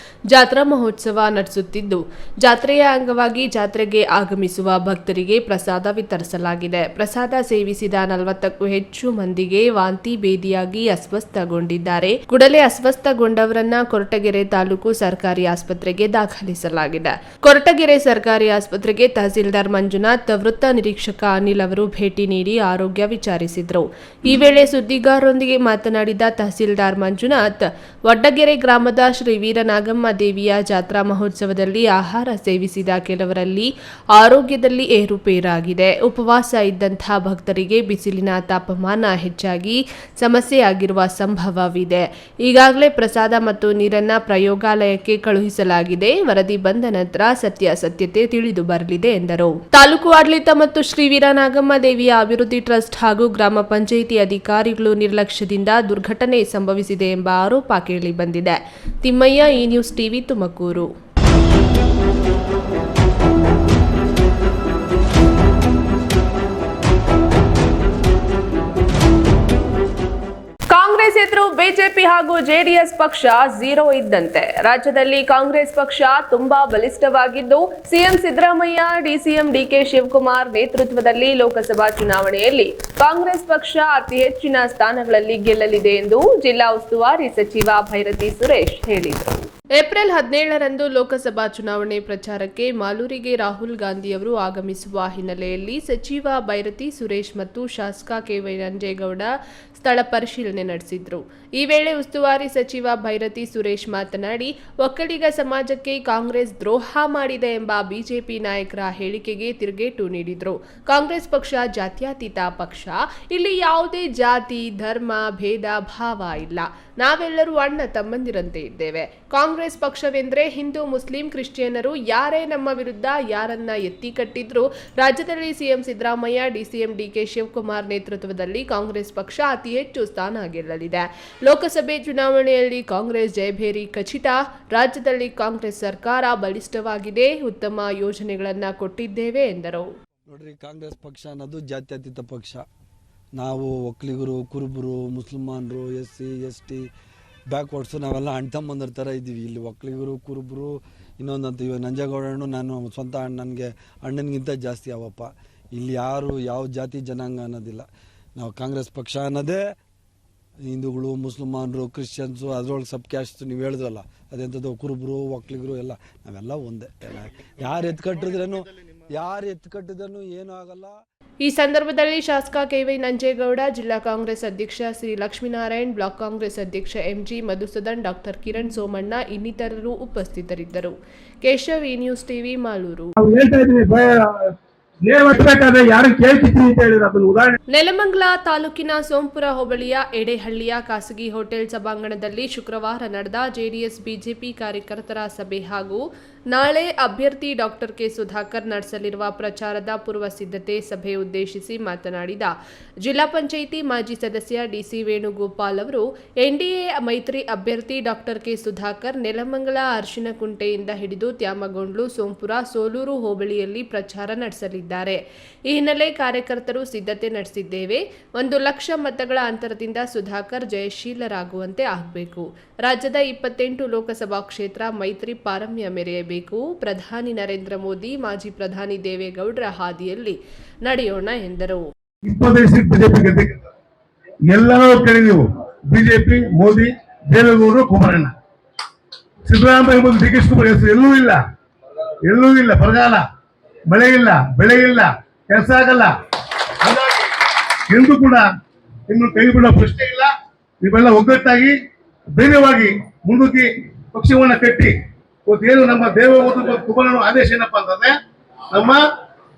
A: ಜಾತ್ರಾ ಮಹೋತ್ಸವ ನಡೆಸುತ್ತಿದ್ದು, ಜಾತ್ರೆಯ ಅಂಗವಾಗಿ ಜಾತ್ರೆಗೆ ಆಗಮಿಸುವ ಭಕ್ತರಿಗೆ ಪ್ರಸಾದ ವಿತರಿಸಲಾಗಿದೆ. ಪ್ರಸಾದ ಸೇವಿಸಿದ 40ಕ್ಕೂ ಹೆಚ್ಚು ಮಂದಿಗೆ ವಾಂತಿ ಭೇದಿಯಾಗಿ ಅಸ್ವಸ್ಥಗೊಂಡಿದ್ದಾರೆ. ಕೂಡಲೇ ಅಸ್ವಸ್ಥಗೊಂಡವರನ್ನ ಕೊರಟಗೆರೆ ತಾಲೂಕು ಸರ್ಕಾರಿ ಆಸ್ಪತ್ರೆಗೆ ದಾಖಲಿಸಲಾಗಿದೆ. ಕೊರಟಗೆರೆ ವಡ್ಡಗೆರೆ ಸರ್ಕಾರಿ ಆಸ್ಪತ್ರೆಗೆ ತಹಸೀಲ್ದಾರ್ ಮಂಜುನಾಥ್, ವೃತ್ತ ನಿರೀಕ್ಷಕ ಅನಿಲ್ ಅವರು ಭೇಟಿ ನೀಡಿ ಆರೋಗ್ಯ ವಿಚಾರಿಸಿದರು. ಈ ವೇಳೆ ಸುದ್ದಿಗಾರರೊಂದಿಗೆ ಮಾತನಾಡಿದ ತಹಸೀಲ್ದಾರ್ ಮಂಜುನಾಥ್, ವಡ್ಡಗೆರೆ ಗ್ರಾಮದ ಶ್ರೀ ವೀರನಾಗಮ್ಮ ದೇವಿಯ ಜಾತ್ರಾ ಮಹೋತ್ಸವದಲ್ಲಿ ಆಹಾರ ಸೇವಿಸಿದ ಕೆಲವರಲ್ಲಿ ಆರೋಗ್ಯದಲ್ಲಿ ಏರುಪೇರಾಗಿದೆ. ಉಪವಾಸ ಇದ್ದಂತಹ ಭಕ್ತರಿಗೆ ಬಿಸಿಲಿನ ತಾಪಮಾನ ಹೆಚ್ಚಾಗಿ ಸಮಸ್ಯೆಯಾಗಿರುವ ಸಂಭವವಿದೆ. ಈಗಾಗಲೇ ಪ್ರಸಾದ ಮತ್ತು ನೀರನ್ನ ಪ್ರಯೋಗಾಲಯಕ್ಕೆ ಕಳುಹಿಸಲಾಗಿದೆ. ವರದಿ ಬಂದ ನಂತರ ಸತ್ಯಾಸತ್ಯತೆ ತಿಳಿದು ಬರಲಿದೆ ಎಂದರು. ತಾಲೂಕು ಆಡಳಿತ ಮತ್ತು ಶ್ರೀ ವೀರನಾಗಮ್ಮ ದೇವಿಯ ಅಭಿವೃದ್ಧಿ ಟ್ರಸ್ಟ್ ಹಾಗೂ ಗ್ರಾಮ ಪಂಚಾಯಿತಿ ಅಧಿಕಾರಿಗಳು ನಿರ್ಲಕ್ಷ್ಯದಿಂದ ದುರ್ಘಟನೆ ಸಂಭವಿಸಿದೆ ಎಂಬ ಆರೋಪ ಕೇಳಿ ಬಂದಿದೆ. ತಿಮ್ಮಯ್ಯ, ಈ ನ್ಯೂಸ್ ಟಿವಿ, ತುಮಕೂರು. ಕಾಂಗ್ರೆಸ್ ಎದುರು ಬಿಜೆಪಿ ಹಾಗೂ ಜೆಡಿಎಸ್ ಪಕ್ಷ ಝೀರೋ ಇದ್ದಂತೆ. ರಾಜ್ಯದಲ್ಲಿ ಕಾಂಗ್ರೆಸ್ ಪಕ್ಷ ತುಂಬಾ ಬಲಿಷ್ಠವಾಗಿದ್ದು, ಸಿಎಂ ಸಿದ್ದರಾಮಯ್ಯ, ಡಿಸಿಎಂ ಡಿಕೆ ಶಿವಕುಮಾರ್ ನೇತೃತ್ವದಲ್ಲಿ ಲೋಕಸಭಾ ಚುನಾವಣೆಯಲ್ಲಿ ಕಾಂಗ್ರೆಸ್ ಪಕ್ಷ ಅತಿ ಹೆಚ್ಚಿನ ಸ್ಥಾನಗಳಲ್ಲಿ ಗೆಲ್ಲಲಿದೆ ಎಂದು ಜಿಲ್ಲಾ ಉಸ್ತುವಾರಿ ಸಚಿವ ಭೈರತಿ ಸುರೇಶ್ ಹೇಳಿದರು. ಏಪ್ರಿಲ್ 17ರಂದು ಲೋಕಸಭಾ ಚುನಾವಣೆ ಪ್ರಚಾರಕ್ಕೆ ಮಾಲೂರಿಗೆ ರಾಹುಲ್ ಗಾಂಧಿಯವರು ಆಗಮಿಸುವ ಹಿನ್ನೆಲೆಯಲ್ಲಿ ಸಚಿವ ಭೈರತಿ ಸುರೇಶ್ ಮತ್ತು ಶಾಸಕ ಕೆ.ವೈ. ನಂಜೇಗೌಡ ಸ್ಥಳ ಪರಿಶೀಲನೆ ನಡೆಸಿದ್ರು. ಈ ವೇಳೆ ಉಸ್ತುವಾರಿ ಸಚಿವ ಭೈರತಿ ಸುರೇಶ್ ಮಾತನಾಡಿ, ಒಕ್ಕಲಿಗ ಸಮಾಜಕ್ಕೆ ಕಾಂಗ್ರೆಸ್ ದ್ರೋಹ ಮಾಡಿದೆ ಎಂಬ ಬಿಜೆಪಿ ನಾಯಕರ ಹೇಳಿಕೆಗೆ ತಿರುಗೇಟು ನೀಡಿದ್ರು. ಕಾಂಗ್ರೆಸ್ ಪಕ್ಷ ಜಾತ್ಯತೀತ ಪಕ್ಷ. ಇಲ್ಲಿ ಯಾವುದೇ ಜಾತಿ, ಧರ್ಮ, ಭೇದ ಭಾವ ಇಲ್ಲ. ನಾವೆಲ್ಲರೂ ಅಣ್ಣ ತಮ್ಮಂದಿರಂತೆ ಇದ್ದೇವೆ. ಕಾಂಗ್ರೆಸ್ ಪಕ್ಷವೆಂದ್ರೆ ಹಿಂದೂ, ಮುಸ್ಲಿಂ, ಕ್ರಿಶ್ಚಿಯನ್ನರು ಯಾರೇ ನಮ್ಮ ವಿರುದ್ಧ ಯಾರನ್ನ ಎತ್ತಿ ಕಟ್ಟಿದ್ರು ರಾಜ್ಯದಲ್ಲಿ ಸಿಎಂ ಸಿದ್ದರಾಮಯ್ಯ, ಡಿಸಿಎಂ ಡಿಕೆ ಶಿವಕುಮಾರ್ ನೇತೃತ್ವದಲ್ಲಿ ಕಾಂಗ್ರೆಸ್ ಪಕ್ಷ ಅತಿ ಹೆಚ್ಚು ಸ್ಥಾನ ಗೆಲ್ಲಲಿದೆ. ಲೋಕಸಭೆ ಚುನಾವಣೆಯಲ್ಲಿ ಕಾಂಗ್ರೆಸ್ ಜಯಭೇರಿ ಖಚಿತ. ರಾಜ್ಯದಲ್ಲಿ ಕಾಂಗ್ರೆಸ್ ಸರ್ಕಾರ ಬಲಿಷ್ಠವಾಗಿದೆ. ಉತ್ತಮ ಯೋಜನೆಗಳನ್ನ ಕೊಟ್ಟಿದ್ದೇವೆ ಎಂದರು.
M: ನೋಡ್ರಿ, ಕಾಂಗ್ರೆಸ್ ಪಕ್ಷ ಅನ್ನೋದು ಜಾತ್ಯತೀತ ಪಕ್ಷ. ನಾವು ಒಕ್ಕಲಿಗರು, ಕುರುಬರು, ಮುಸಲ್ಮಾನರು, SC ST ಬ್ಯಾಕ್ವರ್ಡ್ಸು ನಾವೆಲ್ಲ ಅಣ್ಣ ತಮ್ಮಂದ್ರ ಥರ ಇದ್ದೀವಿ. ಇಲ್ಲಿ ಒಕ್ಕಲಿಗರು, ಕುರುಬರು, ಇನ್ನೊಂದಂತ ಇವಾಗ ನಂಜೇಗೌಡಣ್ಣು ನಾನು ಸ್ವಂತ ನನಗೆ ಅಣ್ಣನಿಗಿಂತ ಜಾಸ್ತಿ ಅವಪ್ಪ. ಇಲ್ಲಿ ಯಾರು ಯಾವ ಜಾತಿ ಜನಾಂಗ ಅನ್ನೋದಿಲ್ಲ. ನಾವು ಕಾಂಗ್ರೆಸ್ ಪಕ್ಷ ಅನ್ನೋದೇ ಹಿಂದೂಗಳು, ಮುಸಲ್ಮಾನರು, ಕ್ರಿಶ್ಚಿಯನ್ಸು, ಅದರೊಳಗೆ ಸಬ್ ಕ್ಯಾಸ್ಟ್ ನೀವು ಹೇಳಿದ್ರಲ್ಲ, ಅದೆಂಥದ್ದು ಕುರುಬರು, ಒಕ್ಕಲಿಗರು ಎಲ್ಲ ನಾವೆಲ್ಲ ಒಂದೇ. ಯಾರು ಎತ್ಕಟ್ಟಿದ್ರೂ ಏನೂ ಆಗಲ್ಲ.
A: ಈ ಸಂದರ್ಭದಲ್ಲಿ ಶಾಸಕ ಕೆ.ವೈ. ನಂಜೇಗೌಡ, ಜಿಲ್ಲಾ ಕಾಂಗ್ರೆಸ್ ಅಧ್ಯಕ್ಷ ಶ್ರೀ ಲಕ್ಷ್ಮೀನಾರಾಯಣ್, ಬ್ಲಾಕ್ ಕಾಂಗ್ರೆಸ್ ಅಧ್ಯಕ್ಷ MG ಮಧುಸೂದನ್, ಡಾಕ್ಟರ್ ಕಿರಣ್ ಸೋಮಣ್ಣ ಇನ್ನಿತರರು ಉಪಸ್ಥಿತರಿದ್ದರು. ಕೇಶವ್, ಈ ನ್ಯೂಸ್ ಟಿವಿ, ಮಾಲೂರು. ನೆಲಮಂಗಲ ತಾಲೂಕಿನ ಸೋಂಪುರ ಹೋಬಳಿಯ ಎಡೆಹಳ್ಳಿಯ ಖಾಸಗಿ ಹೋಟೆಲ್ ಸಭಾಂಗಣದಲ್ಲಿ ಶುಕ್ರವಾರ ನಡೆದ ಜೆಡಿಎಸ್ ಬಿಜೆಪಿ ಕಾರ್ಯಕರ್ತರ ಸಭೆ ಹಾಗೂ ನಾಳೆ ಅಭ್ಯರ್ಥಿ ಡಾಕ್ಟರ್ ಕೆ ಸುಧಾಕರ್ ನಡೆಸಲಿರುವ ಪ್ರಚಾರದ ಪೂರ್ವ ಸಿದ್ಧತೆ ಸಭೆ ಉದ್ದೇಶಿಸಿ ಮಾತನಾಡಿದ ಜಿಲ್ಲಾ ಪಂಚಾಯಿತಿ ಮಾಜಿ ಸದಸ್ಯ ಡಿಸಿ ವೇಣುಗೋಪಾಲ್ ಅವರು, ಎನ್ಡಿಎ ಮೈತ್ರಿ ಅಭ್ಯರ್ಥಿ ಡಾಕ್ಟರ್ ಕೆ ಸುಧಾಕರ್ ನೆಲಮಂಗಲ, ಅರ್ಶಿನಕುಂಟೆಯಿಂದ ಹಿಡಿದು ತ್ಯಾಮಗೊಂಡ್ಲು, ಸೋಂಪುರ, ಸೋಲೂರು ಹೋಬಳಿಯಲ್ಲಿ ಪ್ರಚಾರ ನಡೆಸಲಿದ್ದಾರೆ. ಈ ಹಿನ್ನೆಲೆ ಕಾರ್ಯಕರ್ತರು ಸಿದ್ಧತೆ ನಡೆಸಿದ್ದೇವೆ. 1 ಲಕ್ಷ ಮತಗಳ ಅಂತರದಿಂದ ಸುಧಾಕರ್ ಜಯಶೀಲರಾಗುವಂತೆ ಆಗಬೇಕು. ರಾಜ್ಯದ 28 ಲೋಕಸಭಾ ಕ್ಷೇತ್ರ ಮೈತ್ರಿ ಪಾರಮ್ಯ ಮೆರೆಯಬೇಕು. ಪ್ರಧಾನಿ ನರೇಂದ್ರ ಮೋದಿ, ಮಾಜಿ ಪ್ರಧಾನಿ ದೇವೇಗೌಡರ ಹಾದಿಯಲ್ಲಿ ನಡೆಯೋಣ ಎಂದರು.
N: ಎಲ್ಲರೂ ಕಡೆ ನೀವು ಬಿಜೆಪಿ, ಮೋದಿ, ದೇವೇಗೌಡರು, ಕುಮಾರಣ್ಣ, ಸಿದ್ದರಾಮಯ್ಯ ಡಿ ಕೆ ಶಿವಕುಮಾರ್ ಹೆಸರು ಎಲ್ಲೂ ಇಲ್ಲ. ಬರಗಾಲ, ಮಳೆ ಇಲ್ಲ, ಬೆಳೆ ಇಲ್ಲ, ಕೆಲಸ ಆಗಲ್ಲ. ಎಂದು ಕೂಡ ಇನ್ನು ಕೈ ಬಿಡೋ ಪ್ರಶ್ನೆ ಇಲ್ಲ. ನೀವೆಲ್ಲ ಒಗ್ಗಟ್ಟಾಗಿ ಧೈರ್ಯವಾಗಿ ಮುಂದಕ್ಕೆ ಪಕ್ಷವನ್ನ ಕಟ್ಟಿ ಏನು ನಮ್ಮ ದೇವೇಗೌಡರು ಕುಮಾರಣ್ಣ ಆದೇಶ ಏನಪ್ಪಾ ಅಂತಂದ್ರೆ, ನಮ್ಮ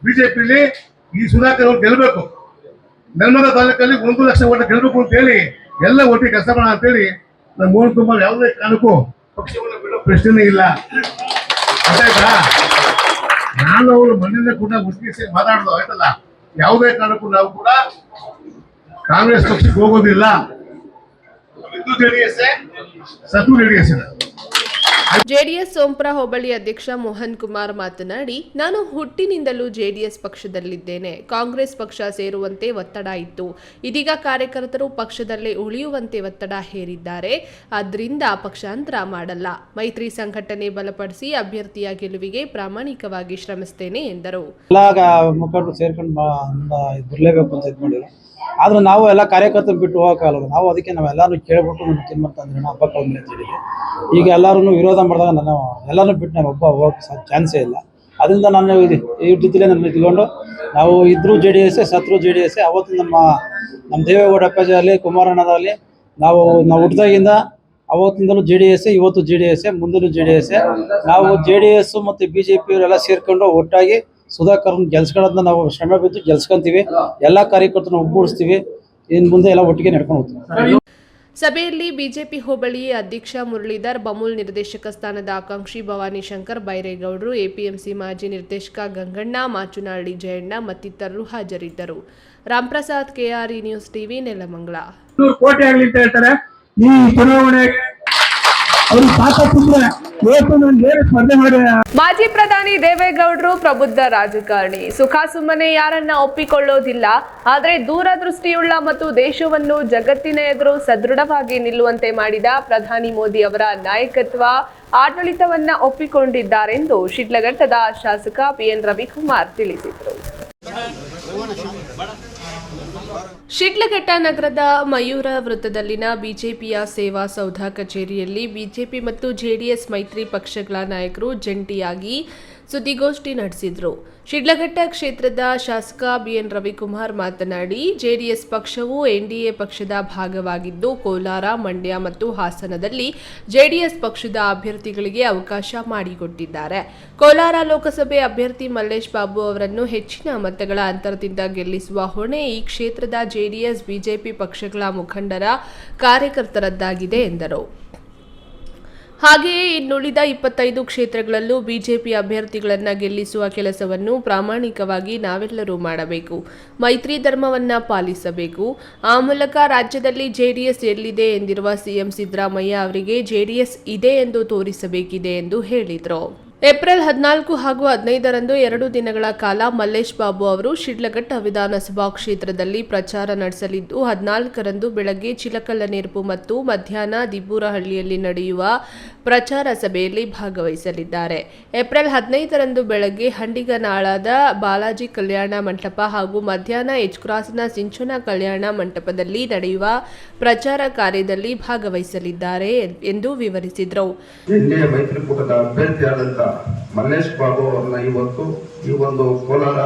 N: ಬಿಜೆಪಿಲಿ ಈ ಸುಧಾಕರ್ ಅವರು ಗೆಲ್ಲಬೇಕು. ನೆಲಮಂಗಲ ತಾಲೂಕಲ್ಲಿ 1 ಲಕ್ಷ ಓಟ ಗೆಲ್ಲಬೇಕು ಅಂತ ಹೇಳಿ ಎಲ್ಲ ಒಟ್ಟಿಗೆ ಕೆಲಸ ಮಾಡೋಣ ಅಂತ ಹೇಳಿ ನಮ್ಮ ಮೋಹನ್ ಕುಮಾರ್ ಯಾವುದೇ ಕಾರಣಕ್ಕೂ ಪಕ್ಷವನ್ನು ಬಿಡೋ ಪ್ರಶ್ನೆ ಇಲ್ಲ. ಆಯ್ತಾ? ನಾನು ಅವರು ಮನೆಯಲ್ಲೇ ಕೂಡ ಮುಗಿಸಿ ಮಾತಾಡೋದು ಆಯ್ತಲ್ಲ. ಯಾವುದೇ ಕಾರಣಕ್ಕೂ ನಾವು ಕೂಡ ಕಾಂಗ್ರೆಸ್ ಪಕ್ಷಕ್ಕೆ ಹೋಗೋದಿಲ್ಲ.
A: ಜೆಡಿಎಸ್ ಸೋಂಪುರ ಹೋಬಳಿ ಅಧ್ಯಕ್ಷ ಮೋಹನ್ ಕುಮಾರ್ ಮಾತನಾಡಿ, ನಾನು ಹುಟ್ಟಿನಿಂದಲೂ ಜೆಡಿಎಸ್ ಪಕ್ಷದಲ್ಲಿದ್ದೇನೆ. ಕಾಂಗ್ರೆಸ್ ಪಕ್ಷ ಸೇರುವಂತೆ ಒತ್ತಡ ಇತ್ತು. ಇದೀಗ ಕಾರ್ಯಕರ್ತರು ಪಕ್ಷದಲ್ಲೇ ಉಳಿಯುವಂತೆ ಒತ್ತಡ ಹೇರಿದ್ದಾರೆ. ಆದ್ರಿಂದ ಪಕ್ಷಾಂತರ ಮಾಡಲ್ಲ. ಮೈತ್ರಿ ಸಂಘಟನೆ ಬಲಪಡಿಸಿ ಅಭ್ಯರ್ಥಿಯ ಗೆಲುವಿಗೆ ಪ್ರಾಮಾಣಿಕವಾಗಿ ಶ್ರಮಿಸುತ್ತೇನೆ ಎಂದರು.
O: ಮುಖಂಡರು ಸೇರ್ಕೊಂಡು ಬರಲೇಬೇಕು ಅಂತ ಇದು ಮಾಡಿದ್ರು. ಆದ್ರೆ ನಾವು ಎಲ್ಲ ಕಾರ್ಯಕರ್ತರು ಬಿಟ್ಟು ಹೋಗಕ್ಕಾಗಲ್ಲ. ನಾವು ಅದಕ್ಕೆ ನಾವೆಲ್ಲರೂ ಕೇಳ್ಬಿಟ್ಟು ನಮ್ಮ ತಿನ್ಮಂತ ಅಂದ್ರೆ ಹಬ್ಬ ಕಳ್ಮೇಲೆ ಈಗ ಎಲ್ಲರೂ ವಿರೋಧ ಮಾಡಿದಾಗ ನಾನು ಎಲ್ಲರೂ ಬಿಟ್ಟು ನಾನು ಒಬ್ಬ ಹೋಗಕ್ಕೆ ಚಾನ್ಸೇ ಇಲ್ಲ. ಅದರಿಂದ ನಾನು ಈ ಜೊತೆಲೇ ನನ್ನ ಇಟ್ಕೊಂಡು ನಾವು ಇದ್ರೂ JDS ಸತ್ರು JDS. ಅವತ್ತು ನಮ್ಮ ದೇವೇಗೌಡ ಅಪ್ಪಾಜಿ ಕುಮಾರಣ್ಣದಲ್ಲಿ ನಾವು ಹುಟ್ಟಿದಾಗಿಂದ ಅವತ್ತಿಂದಲೂ JDS, ಇವತ್ತು JDS, ಮುಂದಲೂ JDS. ನಾವು JDS ಮತ್ತು BJP ಅವರೆಲ್ಲ ಸೇರ್ಕೊಂಡು ಒಟ್ಟಾಗಿ ಸುಧಾಕರ್ನ ಗೆಲ್ಸ್ಕೊಳ್ಳೋದನ್ನ ನಾವು ಶ್ರಮ ಬಿದ್ದು ಗೆಲ್ಸ್ಕೊಂತೀವಿ. ಎಲ್ಲ ಕಾರ್ಯಕರ್ತರನ್ನ ಒಗ್ಗೂಡಿಸ್ತೀವಿ. ಇನ್ನು ಮುಂದೆ ಎಲ್ಲ ಒಟ್ಟಿಗೆ ನಡ್ಕೊಂಡು ಹೋಗ್ತೀವಿ.
A: ಸಭೆಯಲ್ಲಿ ಬಿಜೆಪಿ ಹೋಬಳಿ ಅಧ್ಯಕ್ಷ ಮುರಳೀಧರ್, ಬಮೂಲ್ ನಿರ್ದೇಶಕ ಸ್ಥಾನದ ಆಕಾಂಕ್ಷಿ ಭವಾನಿ ಶಂಕರ್, ಬೈರೇಗೌಡರು, APMC ಮಾಜಿ ನಿರ್ದೇಶಕ ಗಂಗಣ್ಣ, ಮಾಚುನಹಳ್ಳಿ ಜಯಣ್ಣ ಮತ್ತಿತರರು ಹಾಜರಿದ್ದರು. Ramprasad, KRE news TV, Nelamangala.
N: ಕೋಟಿ ಆಗಲಿ ಅಂತ ಹೇಳ್ತಾರೆ. ಈ ಚುನಾವಣೆಗೆ ಅವರು ಸ್ಪರ್ಧೆ ಮಾಡಿ.
A: ಮಾಜಿ ಪ್ರಧಾನಿ ದೇವೇಗೌಡರು ಪ್ರಬುದ್ಧ ರಾಜಕಾರಣಿ. ಸುಖ ಸುಮ್ಮನೆ ಯಾರನ್ನ ಒಪ್ಪಿಕೊಳ್ಳೋದಿಲ್ಲ. ಆದರೆ ದೂರದೃಷ್ಟಿಯುಳ್ಳ ಮತ್ತು ದೇಶವನ್ನು ಜಗತ್ತಿನ ಎದುರು ಸದೃಢವಾಗಿ ನಿಲ್ಲುವಂತೆ ಮಾಡಿದ ಪ್ರಧಾನಿ ಮೋದಿ ಅವರ ನಾಯಕತ್ವ, ಆಡಳಿತವನ್ನ ಒಪ್ಪಿಕೊಂಡಿದ್ದಾರೆಂದು ಶಿಡ್ಲಘಟ್ಟದ ಶಾಸಕ PN ರವಿಕುಮಾರ್ ತಿಳಿಸಿದರು. ಶಿಡ್ಲಘಟ್ಟ ನಗರದ ಮಯೂರ ವೃತ್ತದಲ್ಲಿನ ಬಿಜೆಪಿಯ ಸೇವಾ ಸೌಧ ಕಚೇರಿಯಲ್ಲಿ ಬಿಜೆಪಿ ಮತ್ತು JDS ಮೈತ್ರಿ ಪಕ್ಷಗಳ ನಾಯಕರು ಜಂಟಿಯಾಗಿ ಸುದ್ದಿಗೋಷ್ಠಿ ನಡೆಸಿದರು. ಶಿಡ್ಲಘಟ್ಟ ಕ್ಷೇತ್ರದ ಶಾಸಕ BN ರವಿಕುಮಾರ್ ಮಾತನಾಡಿ, JDS ಪಕ್ಷವು NDA ಪಕ್ಷದ ಭಾಗವಾಗಿದ್ದು ಕೋಲಾರ, ಮಂಡ್ಯ ಮತ್ತು ಹಾಸನದಲ್ಲಿ JDS ಪಕ್ಷದ ಅಭ್ಯರ್ಥಿಗಳಿಗೆ ಅವಕಾಶ ಮಾಡಿಕೊಟ್ಟಿದ್ದಾರೆ. ಕೋಲಾರ ಲೋಕಸಭೆ ಅಭ್ಯರ್ಥಿ ಮಲ್ಲೇಶ್ ಬಾಬು ಅವರನ್ನು ಹೆಚ್ಚಿನ ಮತಗಳ ಅಂತರದಿಂದ ಗೆಲ್ಲಿಸುವ ಹೊಣೆ ಈ ಕ್ಷೇತ್ರದ JDS, ಬಿಜೆಪಿ ಪಕ್ಷಗಳ ಮುಖಂಡರ ಕಾರ್ಯಕರ್ತರದ್ದಾಗಿದೆ ಎಂದರು. ಹಾಗೆಯೇ ಇನ್ನುಳಿದ 25 ಕ್ಷೇತ್ರಗಳಲ್ಲೂ ಬಿಜೆಪಿ ಅಭ್ಯರ್ಥಿಗಳನ್ನು ಗೆಲ್ಲಿಸುವ ಕೆಲಸವನ್ನು ಪ್ರಾಮಾಣಿಕವಾಗಿ ನಾವೆಲ್ಲರೂ ಮಾಡಬೇಕು. ಮೈತ್ರಿ ಧರ್ಮವನ್ನ ಪಾಲಿಸಬೇಕು. ಆ ಮೂಲಕ ರಾಜ್ಯದಲ್ಲಿ JDS ಎಲ್ಲಿದೆ ಎಂದಿರುವ CM ಸಿದ್ದರಾಮಯ್ಯ ಅವರಿಗೆ JDS ಇದೆ ಎಂದು ತೋರಿಸಬೇಕಿದೆ ಎಂದು ಹೇಳಿದರು. ಏಪ್ರಿಲ್ 14 ಹಾಗೂ 15ರಂದು 2 ದಿನಗಳ ಕಾಲ ಮಲ್ಲೇಶ್ ಬಾಬು ಅವರು ಶಿಡ್ಲಘಟ್ಟ ವಿಧಾನಸಭಾ ಕ್ಷೇತ್ರದಲ್ಲಿ ಪ್ರಚಾರ ನಡೆಸಲಿದ್ದು, 14ರಂದು ಬೆಳಗ್ಗೆ ಚಿಲಕಲ್ಲನೆರಪು ಮತ್ತು ಮಧ್ಯಾಹ್ನ ದಿಬ್ಬೂರಹಳ್ಳಿಯಲ್ಲಿ ನಡೆಯುವ ಪ್ರಚಾರ ಸಭೆಯಲ್ಲಿ ಭಾಗವಹಿಸಲಿದ್ದಾರೆ. ಏಪ್ರಿಲ್ 15ರಂದು ಬೆಳಗ್ಗೆ ಹಂಡಿಗನಾಳದ ಬಾಲಾಜಿ ಕಲ್ಯಾಣ ಮಂಟಪ ಹಾಗೂ ಮಧ್ಯಾಹ್ನ ಎಚ್ಕ್ರಾಸ್ನ ಸಿಂಚನ ಕಲ್ಯಾಣ ಮಂಟಪದಲ್ಲಿ ನಡೆಯುವ ಪ್ರಚಾರ ಕಾರ್ಯದಲ್ಲಿ ಭಾಗವಹಿಸಲಿದ್ದಾರೆ ಎಂದು ವಿವರಿಸಿದರು.
P: ಮೈತ್ರಿಕೂಟದ ಅಭ್ಯರ್ಥಿಯಾದಂಥ ಮಲ್ಲೇಶ್ ಬಾಬು ಅವರನ್ನ ಇವತ್ತು ಈ ಒಂದು ಕೋಲಾರ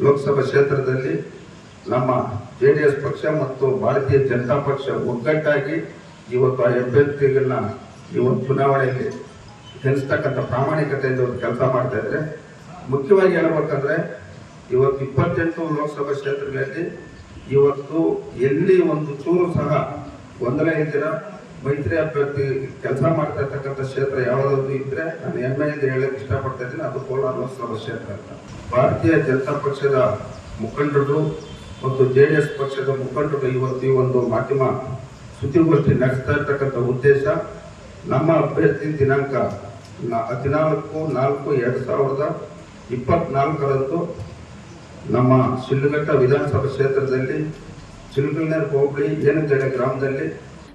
P: ಲೋಕಸಭಾ ಕ್ಷೇತ್ರದಲ್ಲಿ ನಮ್ಮ JDS ಪಕ್ಷ ಮತ್ತು ಭಾರತೀಯ ಜನತಾ ಪಕ್ಷ ಒಗ್ಗಟ್ಟಾಗಿ ಇವತ್ತು ಆ ಅಭ್ಯರ್ಥಿಗಳನ್ನ ಇವತ್ತು ಚುನಾವಣೆಯಲ್ಲಿ ಗೆಲ್ಲಿಸ್ತಕ್ಕಂಥ ಪ್ರಾಮಾಣಿಕತೆಯಿಂದ ಕೆಲಸ ಮಾಡ್ತಾ ಇದ್ದಾರೆ. ಮುಖ್ಯವಾಗಿ ಹೇಳ್ಬೇಕಂದ್ರೆ ಇವತ್ತು 28 ಲೋಕಸಭಾ ಕ್ಷೇತ್ರಗಳಲ್ಲಿ ಇವತ್ತು ಎಲ್ಲಿ ಒಂದು ಚೂರು ಸಹ ಗೊಂದಲ ಇದ್ದೀರಾ ಮೈತ್ರಿ ಅಭ್ಯರ್ಥಿ ಕೆಲಸ ಮಾಡ್ತಾ ಇರ್ತಕ್ಕಂಥ ಕ್ಷೇತ್ರ ಯಾವುದಾದ್ರು ಇದ್ರೆ ನಾನು ಹೆಮ್ಮೆಯಿಂದ ಹೇಳಕ್ಕೆ ಇಷ್ಟಪಡ್ತಾ ಇದ್ದೀನಿ, ಅದು ಕೋಲಾರ ಲೋಕಸಭಾ ಕ್ಷೇತ್ರ ಅಂತ. ಭಾರತೀಯ ಜನತಾ ಪಕ್ಷದ ಮುಖಂಡರು ಮತ್ತು JDS ಪಕ್ಷದ ಮುಖಂಡರು ಇವತ್ತು ಈ ಒಂದು ಮಾಧ್ಯಮ ಸುದ್ದಿಗೋಷ್ಠಿ ನಡೆಸ್ತಾ ಇರ್ತಕ್ಕಂಥ ಉದ್ದೇಶ, ನಮ್ಮ ಅಭ್ಯರ್ಥಿ ದಿನಾಂಕ 14/4/2024ರಂದು ನಮ್ಮ ಶಿಡ್ಲಘಟ್ಟ ವಿಧಾನಸಭಾ ಕ್ಷೇತ್ರದಲ್ಲಿ ಚಿಲಕಲ್ನೆರಪು ಹೋಬಳಿ ಏನಂತೇಳಿ ಗ್ರಾಮದಲ್ಲಿ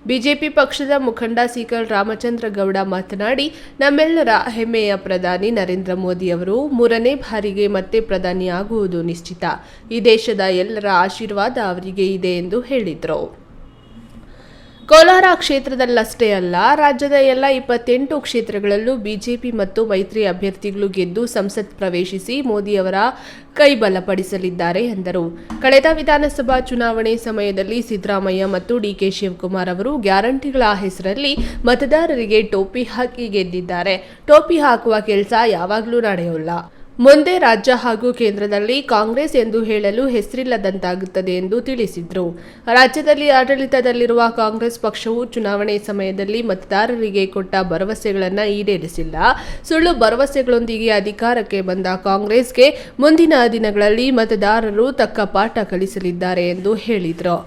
A: ಬಿಜೆಪಿ ಪಕ್ಷದ ಮುಖಂಡ ಸಿಕಲ್ ರಾಮಚಂದ್ರ ಗೌಡ ಮಾತನಾಡಿ, ನಮ್ಮೆಲ್ಲರ ಹೆಮ್ಮೆಯ ಪ್ರಧಾನಿ ನರೇಂದ್ರ ಮೋದಿ ಅವರು 3ನೇ ಬಾರಿಗೆ ಮತ್ತೆ ಪ್ರಧಾನಿ ಆಗುವುದು ನಿಶ್ಚಿತ. ಈ ದೇಶದ ಎಲ್ಲರ ಆಶೀರ್ವಾದ ಅವರಿಗೆ ಇದೆ ಎಂದು ಹೇಳಿದರು. ಕೋಲಾರ ಕ್ಷೇತ್ರದಲ್ಲಷ್ಟೇ ಅಲ್ಲ, ರಾಜ್ಯದ ಎಲ್ಲ 28 ಕ್ಷೇತ್ರಗಳಲ್ಲೂ ಬಿಜೆಪಿ ಮತ್ತು ಮೈತ್ರಿ ಅಭ್ಯರ್ಥಿಗಳು ಗೆದ್ದು ಸಂಸತ್ ಪ್ರವೇಶಿಸಿ ಮೋದಿಯವರ ಕೈ ಬಲಪಡಿಸಲಿದ್ದಾರೆ ಎಂದರು. ಕಳೆದ ವಿಧಾನಸಭಾ ಚುನಾವಣೆ ಸಮಯದಲ್ಲಿ ಸಿದ್ದರಾಮಯ್ಯ ಮತ್ತು DK ಶಿವಕುಮಾರ್ ಅವರು ಗ್ಯಾರಂಟಿಗಳ ಹೆಸರಲ್ಲಿ ಮತದಾರರಿಗೆ ಟೋಪಿ ಹಾಕಿ ಗೆದ್ದಿದ್ದಾರೆ. ಟೋಪಿ ಹಾಕುವ ಕೆಲಸ ಯಾವಾಗಲೂ ನಡೆಯೋಲ್ಲ. ಮುಂದೆ ರಾಜ್ಯ ಹಾಗೂ ಕೇಂದ್ರದಲ್ಲಿ ಕಾಂಗ್ರೆಸ್ ಎಂದು ಹೇಳಲು ಹೆಸರಿಲ್ಲದಂತಾಗುತ್ತದೆ ಎಂದು ತಿಳಿಸಿದರು. ರಾಜ್ಯದಲ್ಲಿ ಆಡಳಿತದಲ್ಲಿರುವ ಕಾಂಗ್ರೆಸ್ ಪಕ್ಷವು ಚುನಾವಣೆ ಸಮಯದಲ್ಲಿ ಮತದಾರರಿಗೆ ಕೊಟ್ಟ ಭರವಸೆಗಳನ್ನು ಈಡೇರಿಸಿಲ್ಲ. ಸುಳ್ಳು ಭರವಸೆಗಳೊಂದಿಗೆ ಅಧಿಕಾರಕ್ಕೆ ಬಂದ ಕಾಂಗ್ರೆಸ್ಗೆ ಮುಂದಿನ ದಿನಗಳಲ್ಲಿ ಮತದಾರರು ತಕ್ಕ ಪಾಠ ಕಲಿಸಲಿದ್ದಾರೆ ಎಂದು ಹೇಳಿದರು.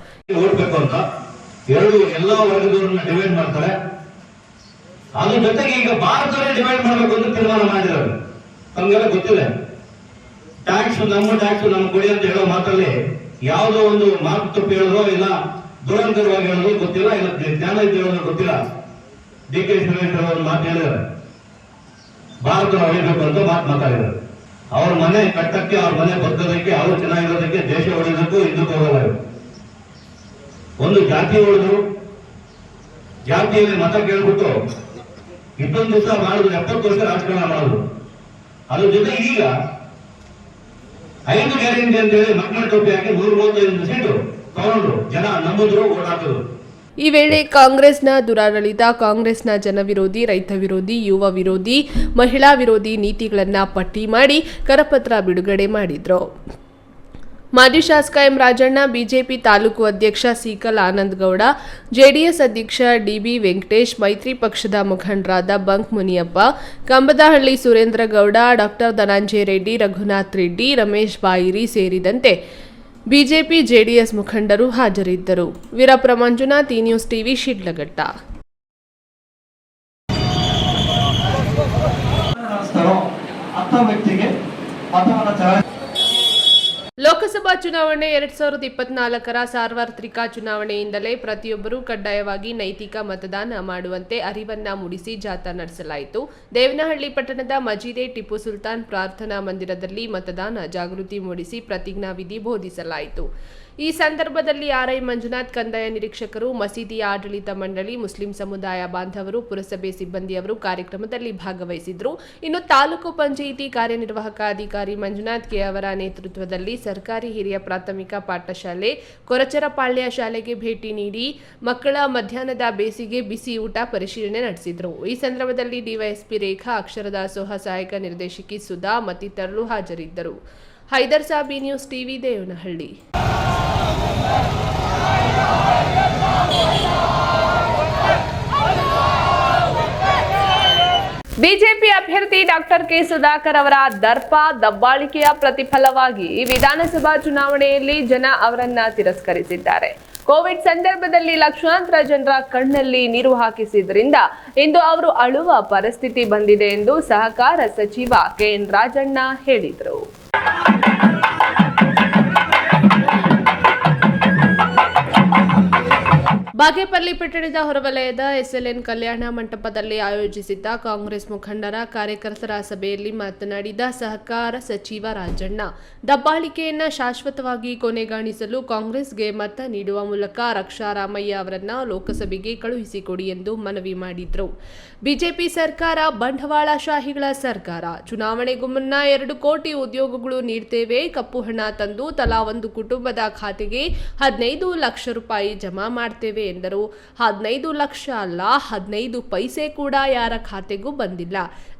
Q: ಅದ್ರ ಜೊತೆಗೆ ಈಗ ಭಾರತವೇ ಡಿವೈಡ್ ಮಾಡಬೇಕು ಅಂತ ತೀರ್ಮಾನ ಮಾಡಿರೋದು ನಮ್ಗೆಲ್ಲ ಗೊತ್ತಿದೆ. ಟ್ಯಾಕ್ಸ್ ನಮ್ಗೆ ಕೊಡಿ ಅಂತ ಹೇಳೋ ಮಾತಲ್ಲಿ ಯಾವುದೋ ಒಂದು ಮಾತು ತಪ್ಪು ಹೇಳಿದ್ರು, ಇಲ್ಲ ದುರಂತರವಾಗಿ ಹೇಳೋದು ಗೊತ್ತಿಲ್ಲ, ಇಲ್ಲ ಜ್ಞಾನ ಇದ್ದು ಹೇಳೋದು ಗೊತ್ತಿಲ್ಲ. DK ಶಿವಕುಮಾರ್ ಒಂದು ಮಾತು ಹೇಳಿದ್ದಾರೆ, ಭಾರತ ಹೊಡಿಬೇಕು ಅಂತ ಮಾತಾಡಿದ್ದಾರೆ. ಅವ್ರ ಮನೆ ಕಟ್ಟಕ್ಕೆ, ಅವ್ರ ಮನೆ ಬದುಕೋದಕ್ಕೆ, ಅವ್ರು ಚೆನ್ನಾಗಿರೋದಕ್ಕೆ, ದೇಶ ಹೊಡೆಯೋದಕ್ಕೂ ಇದಕ್ಕೂ ಹೋಗಲ್ಲ. ಒಂದು ಜಾತಿ ಹೊಡೆದ್ರು, ಜಾತಿಯಲ್ಲಿ ಮತ ಕೇಳ್ಬಿಟ್ಟು ಇಷ್ಟೊಂದು ದಿವಸ ಮಾಡಿದ್ರು, 70 ವರ್ಷ ರಾಜಕಾರಣ ಮಾಡಿದ್ರು. ಅದ್ರ ಜೊತೆ ಈಗ 5 ಗ್ಯಾರಂಟಿ ಅಂತ ಹೇಳಿ ಮಕ್ಕಳ ಟೋಪಿ ಹಾಕಿ 135 ಸೀಟು ತಗೊಂಡ್ರು, ಜನ ನಂಬಿದ್ರು, ಓಟ್ ಹಾಕಿದ್ರು.
A: ಈ ವೇಳೆ ಕಾಂಗ್ರೆಸ್ನ ದುರಾಡಳಿತ, ಕಾಂಗ್ರೆಸ್ನ ಜನವಿರೋಧಿ, ರೈತ ವಿರೋಧಿ, ಯುವ ವಿರೋಧಿ, ಮಹಿಳಾ ವಿರೋಧಿ ನೀತಿಗಳನ್ನು ಪಟ್ಟಿ ಮಾಡಿ ಕರಪತ್ರ ಬಿಡುಗಡೆ ಮಾಡಿದ್ರು. ಮಾಜಿ ಶಾಸಕ ಎಂ ರಾಜಣ್ಣ, ಬಿಜೆಪಿ ತಾಲೂಕು ಅಧ್ಯಕ್ಷ ಸೀಕಲ್ ಆನಂದ್ ಗೌಡ, ಜೆಡಿಎಸ್ ಅಧ್ಯಕ್ಷ ಡಿಬಿ ವೆಂಕಟೇಶ್, ಮೈತ್ರಿ ಪಕ್ಷದ ಮುಖಂಡರಾದ ಬಂಕ್ ಮುನಿಯಪ್ಪ, ಕಂಬದಹಳ್ಳಿ ಸುರೇಂದ್ರ ಗೌಡ, ಡಾಕ್ಟರ್ ಧನಂಜಯ ರೆಡ್ಡಿ, ರಘುನಾಥ್ ರೆಡ್ಡಿ, ರಮೇಶ್ ಬಾಯಿರಿ ಸೇರಿದಂತೆ ಬಿಜೆಪಿ ಜೆಡಿಎಸ್ ಮುಖಂಡರು ಹಾಜರಿದ್ದರು. ವೀರಪ್ಪ ಮಂಜುನಾಥ್, ಈ ನ್ಯೂಸ್ ಟಿವಿ, ಶಿಡ್ಲಘಟ್ಟ. ಲೋಕಸಭಾ ಚುನಾವಣೆ 2024ರ ಸಾರ್ವತ್ರಿಕ ಚುನಾವಣೆಯಿಂದಲೇ ಪ್ರತಿಯೊಬ್ಬರೂ ಕಡ್ಡಾಯವಾಗಿ ನೈತಿಕ ಮತದಾನ ಮಾಡುವಂತೆ ಅರಿವನ್ನ ಮೂಡಿಸಿ ಜಾಥಾ ನಡೆಸಲಾಯಿತು. ದೇವನಹಳ್ಳಿ ಪಟ್ಟಣದ ಮಜೀದೆ ಟಿಪ್ಪು ಸುಲ್ತಾನ್ ಪ್ರಾರ್ಥನಾ ಮಂದಿರದಲ್ಲಿ ಮತದಾನ ಜಾಗೃತಿ ಮೂಡಿಸಿ ಪ್ರತಿಜ್ಞಾ ವಿಧಿ ಬೋಧಿಸಲಾಯಿತು. ಈ ಸಂದರ್ಭದಲ್ಲಿ ಆರ್ಐ ಮಂಜುನಾಥ್, ಕಂದಾಯ ನಿರೀಕ್ಷಕರು, ಮಸೀದಿಯ ಆಡಳಿತ ಮಂಡಳಿ, ಮುಸ್ಲಿಂ ಸಮುದಾಯ ಬಾಂಧವರು, ಪುರಸಭೆ ಸಿಬ್ಬಂದಿಯವರು ಕಾರ್ಯಕ್ರಮದಲ್ಲಿ ಭಾಗವಹಿಸಿದ್ರು. ಇನ್ನು ತಾಲೂಕು ಪಂಚಾಯಿತಿ ಕಾರ್ಯನಿರ್ವಾಹಕ ಅಧಿಕಾರಿ ಮಂಜುನಾಥ್ ಕೆ ಅವರ ನೇತೃತ್ವದಲ್ಲಿ ಸರ್ಕಾರಿ ಹಿರಿಯ ಪ್ರಾಥಮಿಕ ಪಾಠಶಾಲೆ ಕೊರಚರಪಾಳ್ಯ ಶಾಲೆಗೆ ಭೇಟಿ ನೀಡಿ ಮಕ್ಕಳ ಮಧ್ಯಾಹ್ನದ ಬೇಸಿಗೆ ಬಿಸಿ ಊಟ ಪರಿಶೀಲನೆ ನಡೆಸಿದ್ರು. ಈ ಸಂದರ್ಭದಲ್ಲಿ ಡಿವೈಎಸ್ಪಿ ರೇಖಾ, ಅಕ್ಷರ ದಾಸೋಹ ಸಹಾಯಕ ನಿರ್ದೇಶಕಿ ಸುಧಾ ಮತ್ತಿತರರು ಹಾಜರಿದ್ದರು. ಹೈದರ್ ಸಾಬ್, ಈ ನ್ಯೂಸ್ ಟಿವಿ, ದೇವನಹಳ್ಳಿ. ಬಿಜೆಪಿ ಅಭ್ಯರ್ಥಿ ಡಾಕ್ಟರ್ ಕೆ ಸುಧಾಕರ್ ಅವರ ದರ್ಪ ದಬ್ಬಾಳಿಕೆಯ ಪ್ರತಿಫಲವಾಗಿ ವಿಧಾನಸಭಾ ಚುನಾವಣೆಯಲ್ಲಿ ಜನ ಅವರನ್ನ ತಿರಸ್ಕರಿಸಿದ್ದಾರೆ. ಕೋವಿಡ್ ಸಂದರ್ಭದಲ್ಲಿ ಲಕ್ಷಾಂತರ ಜನರ ಕಣ್ಣಲ್ಲಿ ನೀರು ಹಾಕಿಸಿದ್ರಿಂದ ಇಂದು ಅವರು ಅಳುವ ಪರಿಸ್ಥಿತಿ ಬಂದಿದೆ ಎಂದು ಸಹಕಾರ ಸಚಿವ ಕೆಎನ್ ರಾಜಣ್ಣ ಹೇಳಿದರು. ಬಾಗೇಪಲ್ಲಿ ಪಟ್ಟಣದ ಹೊರವಲಯದ ಎಸ್ಎಲ್ಎನ್ ಕಲ್ಯಾಣ ಮಂಟಪದಲ್ಲಿ ಆಯೋಜಿಸಿದ್ದ ಕಾಂಗ್ರೆಸ್ ಮುಖಂಡರ ಕಾರ್ಯಕರ್ತರ ಸಭೆಯಲ್ಲಿ ಮಾತನಾಡಿದ ಸಹಕಾರ ಸಚಿವ ರಾಜಣ್ಣ, ದಬ್ಬಾಳಿಕೆಯನ್ನ ಶಾಶ್ವತವಾಗಿ ಕೊನೆಗಾಣಿಸಲು ಕಾಂಗ್ರೆಸ್ಗೆ ಮತ ನೀಡುವ ಮೂಲಕ ರಕ್ಷಾರಾಮಯ್ಯ ಅವರನ್ನ ಲೋಕಸಭೆಗೆ ಕಳುಹಿಸಿಕೊಡಿ ಎಂದು ಮನವಿ ಮಾಡಿದ್ರು. ಬಿಜೆಪಿ ಸರ್ಕಾರ ಬಂಡವಾಳಶಾಹಿಗಳ ಸರ್ಕಾರ. ಚುನಾವಣೆಗೂ ಮುನ್ನ 2 ಕೋಟಿ ಉದ್ಯೋಗಗಳು ನೀಡ್ತೇವೆ, ಕಪ್ಪು ಹಣ ತಂದು ತಲಾ ಒಂದು ಕುಟುಂಬದ ಖಾತೆಗೆ 15 ಲಕ್ಷ ರೂಪಾಯಿ ಜಮಾ ಮಾಡ್ತೇವೆ ಎಂದರು. 15 ಲಕ್ಷ ಅಲ್ಲ, 15 ಪೈಸೆ ಕೂಡ ಯಾರ ಖಾತೆಗೂ ಬಂದಿಲ್ಲ.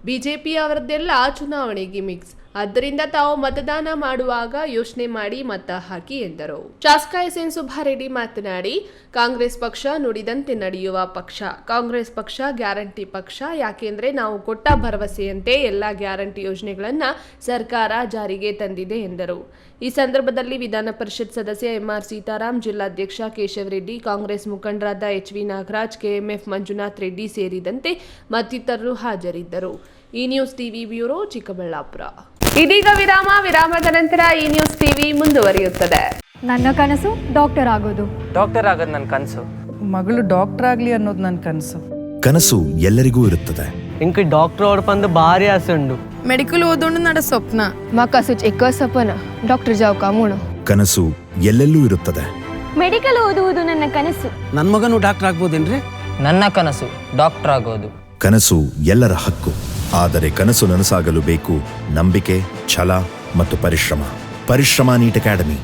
A: ಬಿಜೆಪಿ ಅವರದ್ದೆಲ್ಲ ಚುನಾವಣೆಗೆ ಮಿಕ್ಸ್. ಆದ್ದರಿಂದ ತಾವು ಮತದಾನ ಮಾಡುವಾಗ ಯೋಚನೆ ಮಾಡಿ ಮತ ಹಾಕಿ ಎಂದರು. ಶಾಸಕ ಎಸ್ಎನ್ ಸುಬ್ಬಾರೆಡ್ಡಿ ಮಾತನಾಡಿ, ಕಾಂಗ್ರೆಸ್ ಪಕ್ಷ ನುಡಿದಂತೆ ನಡೆಯುವ ಪಕ್ಷ. ಕಾಂಗ್ರೆಸ್ ಪಕ್ಷ ಗ್ಯಾರಂಟಿ ಪಕ್ಷ. ಯಾಕೆಂದ್ರೆ ನಾವು ಕೊಟ್ಟ ಭರವಸೆಯಂತೆ ಎಲ್ಲ ಗ್ಯಾರಂಟಿ ಯೋಜನೆಗಳನ್ನ ಸರ್ಕಾರ ಜಾರಿಗೆ ತಂದಿದೆ ಎಂದರು. ಈ ಸಂದರ್ಭದಲ್ಲಿ ವಿಧಾನ ಪರಿಷತ್ ಸದಸ್ಯ ಎಂಆರ್ ಸೀತಾರಾಮ್, ಜಿಲ್ಲಾಧ್ಯಕ್ಷ ಕೇಶವ ರೆಡ್ಡಿ, ಕಾಂಗ್ರೆಸ್ ಮುಖಂಡರಾದ ಎಚ್ವಿ ನಾಗರಾಜ್, ಕೆಎಂಎಫ್ ಮಂಜುನಾಥ್ ರೆಡ್ಡಿ ಸೇರಿದಂತೆ ಮತ್ತಿತರರು ಹಾಜರಿದ್ದರು. ಈ ನ್ಯೂಸ್ ಟಿವಿ ಬ್ಯೂರೋ, ಚಿಕ್ಕಬಳ್ಳಾಪುರ. ಇದೀಗ ವಿರಾಮದ ನಂತರ ಈ ನ್ಯೂಸ್ ಟಿವಿ ಮುಂದುವರಿಯುತ್ತದೆ.
R: ನನ್ನ ಕನಸು ಡಾಕ್ಟರ್ ಆಗೋದು.
S: ಡಾಕ್ಟರ್ ಆಗೋದು ನನ್ನ ಕನಸು.
T: ಮಗಳು ಡಾಕ್ಟರ್ ಆಗ್ಲಿ ಅನ್ನೋದು ನನ್ನ ಕನಸು.
U: ಕನಸು ಎಲ್ಲರಿಗೂ ಇರುತ್ತದೆ.
S: ಇಂಕ ಡಾಕ್ಟರ್ ಓಡ್ಪಂದು ಭಾರಿ ಆಸೆ ಉಂಡು.
T: ಮೆಡಿಕಲ್ ಓದೋಣ ನಡ ಸ್ವಪ್ನ.
R: ಮಾಕಾಸು ಚಿಕ್ಕ ಸಪನ ಡಾಕ್ಟರ್ ಜಾವ್ ಕಾಮೂಣ.
U: ಕನಸು ಎಲ್ಲೆಲ್ಲೂ ಇರುತ್ತದೆ.
R: ಮೆಡಿಕಲ್ ಓದುವುದು ನನ್ನ ಕನಸು.
S: ನನ್ನ ಮಗನು ಡಾಕ್ಟರ್ ಆಗ್ಬೋದೇನ್ರಿ? ನನ್ನ ಕನಸು ಡಾಕ್ಟರ್ ಆಗೋದು.
U: ಕನಸು ಎಲ್ಲರ ಹಕ್ಕು. ಆದರೆ ಕನಸು ನನಸಾಗಲು ಬೇಕು ನಂಬಿಕೆ, ಛಲ ಮತ್ತು ಪರಿಶ್ರಮ. Neat academy.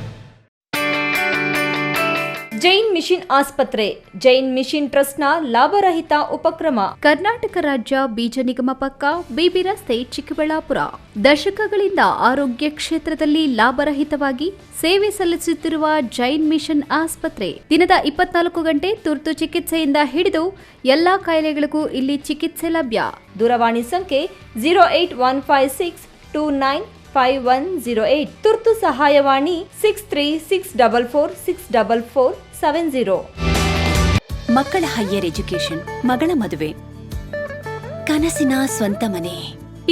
V: ಜೈನ್ ಮಿಷನ್ ಆಸ್ಪತ್ರೆ, ಜೈನ್ ಮಿಷನ್ ಟ್ರಸ್ಟ್ನ ಲಾಭರಹಿತ ಉಪಕ್ರಮ.
W: ಕರ್ನಾಟಕ ರಾಜ್ಯ ಬೀಜ ನಿಗಮ ಪಕ್ಕ, ಬಿಬಿ ರಸ್ತೆ, ಚಿಕ್ಕಬಳ್ಳಾಪುರ. ದಶಕಗಳಿಂದ ಆರೋಗ್ಯ ಕ್ಷೇತ್ರದಲ್ಲಿ ಲಾಭರಹಿತವಾಗಿ ಸೇವೆ ಸಲ್ಲಿಸುತ್ತಿರುವ ಜೈನ್ ಮಿಷನ್ ಆಸ್ಪತ್ರೆ ದಿನದ 24 ಗಂಟೆ ತುರ್ತು ಚಿಕಿತ್ಸೆಯಿಂದ ಹಿಡಿದು ಎಲ್ಲಾ ಕಾಯಿಲೆಗಳಿಗೂ ಇಲ್ಲಿ ಚಿಕಿತ್ಸೆ ಲಭ್ಯ.
V: ದೂರವಾಣಿ ಸಂಖ್ಯೆ 08156295108. ತುರ್ತು ಸಹಾಯವಾಣಿ 6364464470.
W: ಮಕ್ಕಳ ಹೈಯರ್ ಎಜುಕೇಶನ್, ಮಗಳ ಮದುವೆ, ಕನಸಿನ ಸ್ವಂತ ಮನೆ,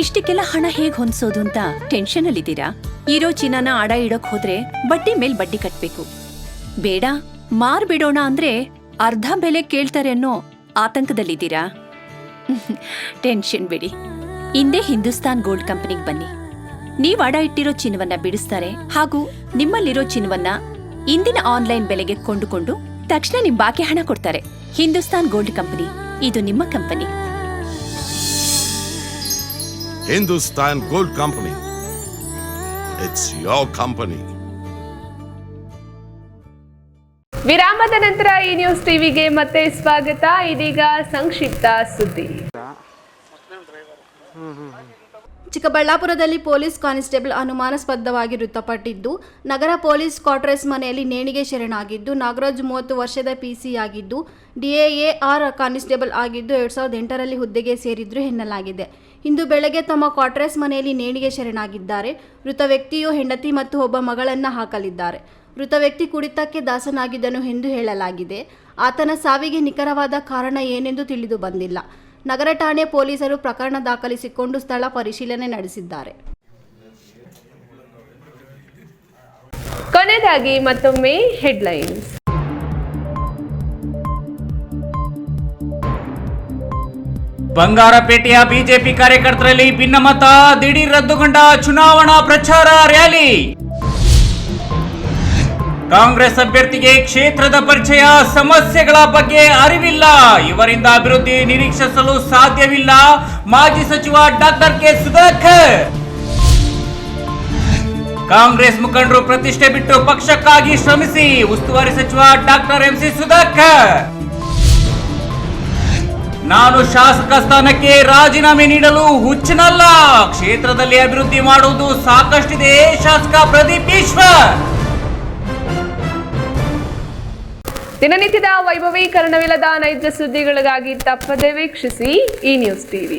W: ಇಷ್ಟಕ್ಕೆಲ್ಲ ಹಣ ಹೇಗ್ ಹೊಂದಿಸೋದು ಅಂತ ಟೆನ್ಷನ್ ಅಲ್ಲಿದ್ದೀರಾ? ಇರೋ ಚಿನ್ನನ ಅಡ ಇಡೋಕ್ ಹೋದ್ರೆ ಬಡ್ಡಿ ಮೇಲ್ ಬಡ್ಡಿ ಕಟ್ಬೇಕು. ಬೇಡ, ಮಾರ್ಬಿಡೋಣ ಅಂದ್ರೆ ಅರ್ಧ ಬೆಲೆ ಕೇಳ್ತಾರೆ ಅನ್ನೋ ಆತಂಕದಲ್ಲಿದ್ದೀರಾ? ಟೆನ್ಷನ್ ಬಿಡಿ, ಇಂದೇ ಹಿಂದೂಸ್ತಾನ್ ಗೋಲ್ಡ್ ಕಂಪನಿಗೆ ಬನ್ನಿ. ನೀವ್ ಅಡ ಇಟ್ಟಿರೋ ಚಿನ್ನವನ್ನ ಬಿಡಿಸ್ತಾರೆ ಹಾಗೂ ನಿಮ್ಮಲ್ಲಿರೋ ಚಿನ್ನವನ್ನ ಇಂದಿನ ಆನ್ಲೈನ್ ಬೆಲೆಗೆ ಕೊಂಡುಕೊಂಡು ತಕ್ಷಣ ನಿಮ್ ಬಾಕಿ ಹಣ ಕೊಡ್ತಾರೆ. ಹಿಂದೂಸ್ತಾನ್ ಗೋಲ್ಡ್ ಕಂಪನಿ, ಇದು ನಿಮ್ಮ company.
J: Hindustan Gold Company. It's your company.
A: ವಿರಾಮದ ನಂತರ ಈ ನ್ಯೂಸ್ ಟಿವಿಗೆ ಮತ್ತೆ ಸ್ವಾಗತ. ಇದೀಗ ಸಂಕ್ಷಿಪ್ತ ಸುದ್ದಿ.
C: ಚಿಕ್ಕಬಳ್ಳಾಪುರದಲ್ಲಿ ಪೊಲೀಸ್ ಕಾನಿಸ್ಟೇಬಲ್ ಅನುಮಾನಾಸ್ಪದವಾಗಿ ಮೃತಪಟ್ಟಿದ್ದು, ನಗರ ಪೊಲೀಸ್ ಕ್ವಾರ್ಟರ್ಸ್ ಮನೆಯಲ್ಲಿ ನೇಣಿಗೆ ಶರಣಾಗಿದ್ದು, ನಾಗರಾಜ್ 30 ವರ್ಷದ ಪಿಸಿ ಆಗಿದ್ದು, DAAR ಕಾನಿಸ್ಟೇಬಲ್ ಆಗಿದ್ದು 2008ರಲ್ಲಿ ಹುದ್ದೆಗೆ ಸೇರಿದ್ರು ಎನ್ನಲಾಗಿದೆ. ಇಂದು ಬೆಳಗ್ಗೆ ತಮ್ಮ ಕ್ವಾರ್ಟರ್ಸ್ ಮನೆಯಲ್ಲಿ ನೇಣಿಗೆ ಶರಣಾಗಿದ್ದಾರೆ. ಮೃತ ವ್ಯಕ್ತಿಯು ಹೆಂಡತಿ ಮತ್ತು ಒಬ್ಬ ಮಗಳನ್ನು ಹಾಕಲಿದ್ದಾರೆ. ಮೃತ ವ್ಯಕ್ತಿ ಕುಡಿತಕ್ಕೆ ದಾಸನಾಗಿದ್ದನು ಎಂದು ಹೇಳಲಾಗಿದೆ. ಆತನ ಸಾವಿಗೆ ನಿಖರವಾದ ಕಾರಣ ಏನೆಂದು ತಿಳಿದು ಬಂದಿಲ್ಲ. ನಗರ ಠಾಣೆ ಪೊಲೀಸರು ಪ್ರಕರಣ ದಾಖಲಿಸಿಕೊಂಡು ಸ್ಥಳ ಪರಿಶೀಲನೆ ನಡೆಸಿದ್ದಾರೆ.
A: ಕೊನೆಯದಾಗಿ ಮತ್ತೊಮ್ಮೆ ಹೆಡ್ಲೈನ್ಸ್.
B: ಬಂಗಾರಪೇಟೆಯ ಬಿಜೆಪಿ ಕಾರ್ಯಕರ್ತರಲ್ಲಿ ಭಿನ್ನಮತ, ದಿಢೀರ್ ರದ್ದುಗೊಂಡ ಚುನಾವಣಾ ಪ್ರಚಾರ ರ್ಯಾಲಿ. ಕಾಂಗ್ರೆಸ್ ಅಭ್ಯರ್ಥಿಗೆ ಕ್ಷೇತ್ರದ ಪರಿಚಯ, ಸಮಸ್ಯೆಗಳ ಬಗ್ಗೆ ಅರಿವಿಲ್ಲ, ಇವರಿಂದ ಅಭಿವೃದ್ಧಿ ನಿರೀಕ್ಷಿಸಲು ಸಾಧ್ಯವಿಲ್ಲ, ಮಾಜಿ ಸಚಿವ ಡಾಕ್ಟರ್ ಕೆ ಸುಧಾಕರ್. ಕಾಂಗ್ರೆಸ್ ಮುಖಂಡರು ಪ್ರತಿಷ್ಠೆ ಬಿಟ್ಟು ಪಕ್ಷಕ್ಕಾಗಿ ಶ್ರಮಿಸಿ, ಉಸ್ತುವಾರಿ ಸಚಿವ ಡಾಕ್ಟರ್ MC ಸುಧಾಕರ್. ನಾನು ಶಾಸಕ ಸ್ಥಾನಕ್ಕೆ ರಾಜೀನಾಮೆ ನೀಡಲು ಹುಚ್ಚನಲ್ಲ, ಕ್ಷೇತ್ರದಲ್ಲಿ ಅಭಿವೃದ್ಧಿ ಮಾಡುವುದು ಸಾಕಷ್ಟಿದೆ, ಶಾಸಕ ಪ್ರದೀಪ್ ಈಶ್ವರ್.
A: ದಿನನಿತ್ಯದ ವೈಭವೀಕರಣವಿಲ್ಲದ ನೈಜ ಸುದ್ದಿಗಳಿಗಾಗಿ ತಪ್ಪದೆ ವೀಕ್ಷಿಸಿ ಈ ನ್ಯೂಸ್ ಟಿವಿ.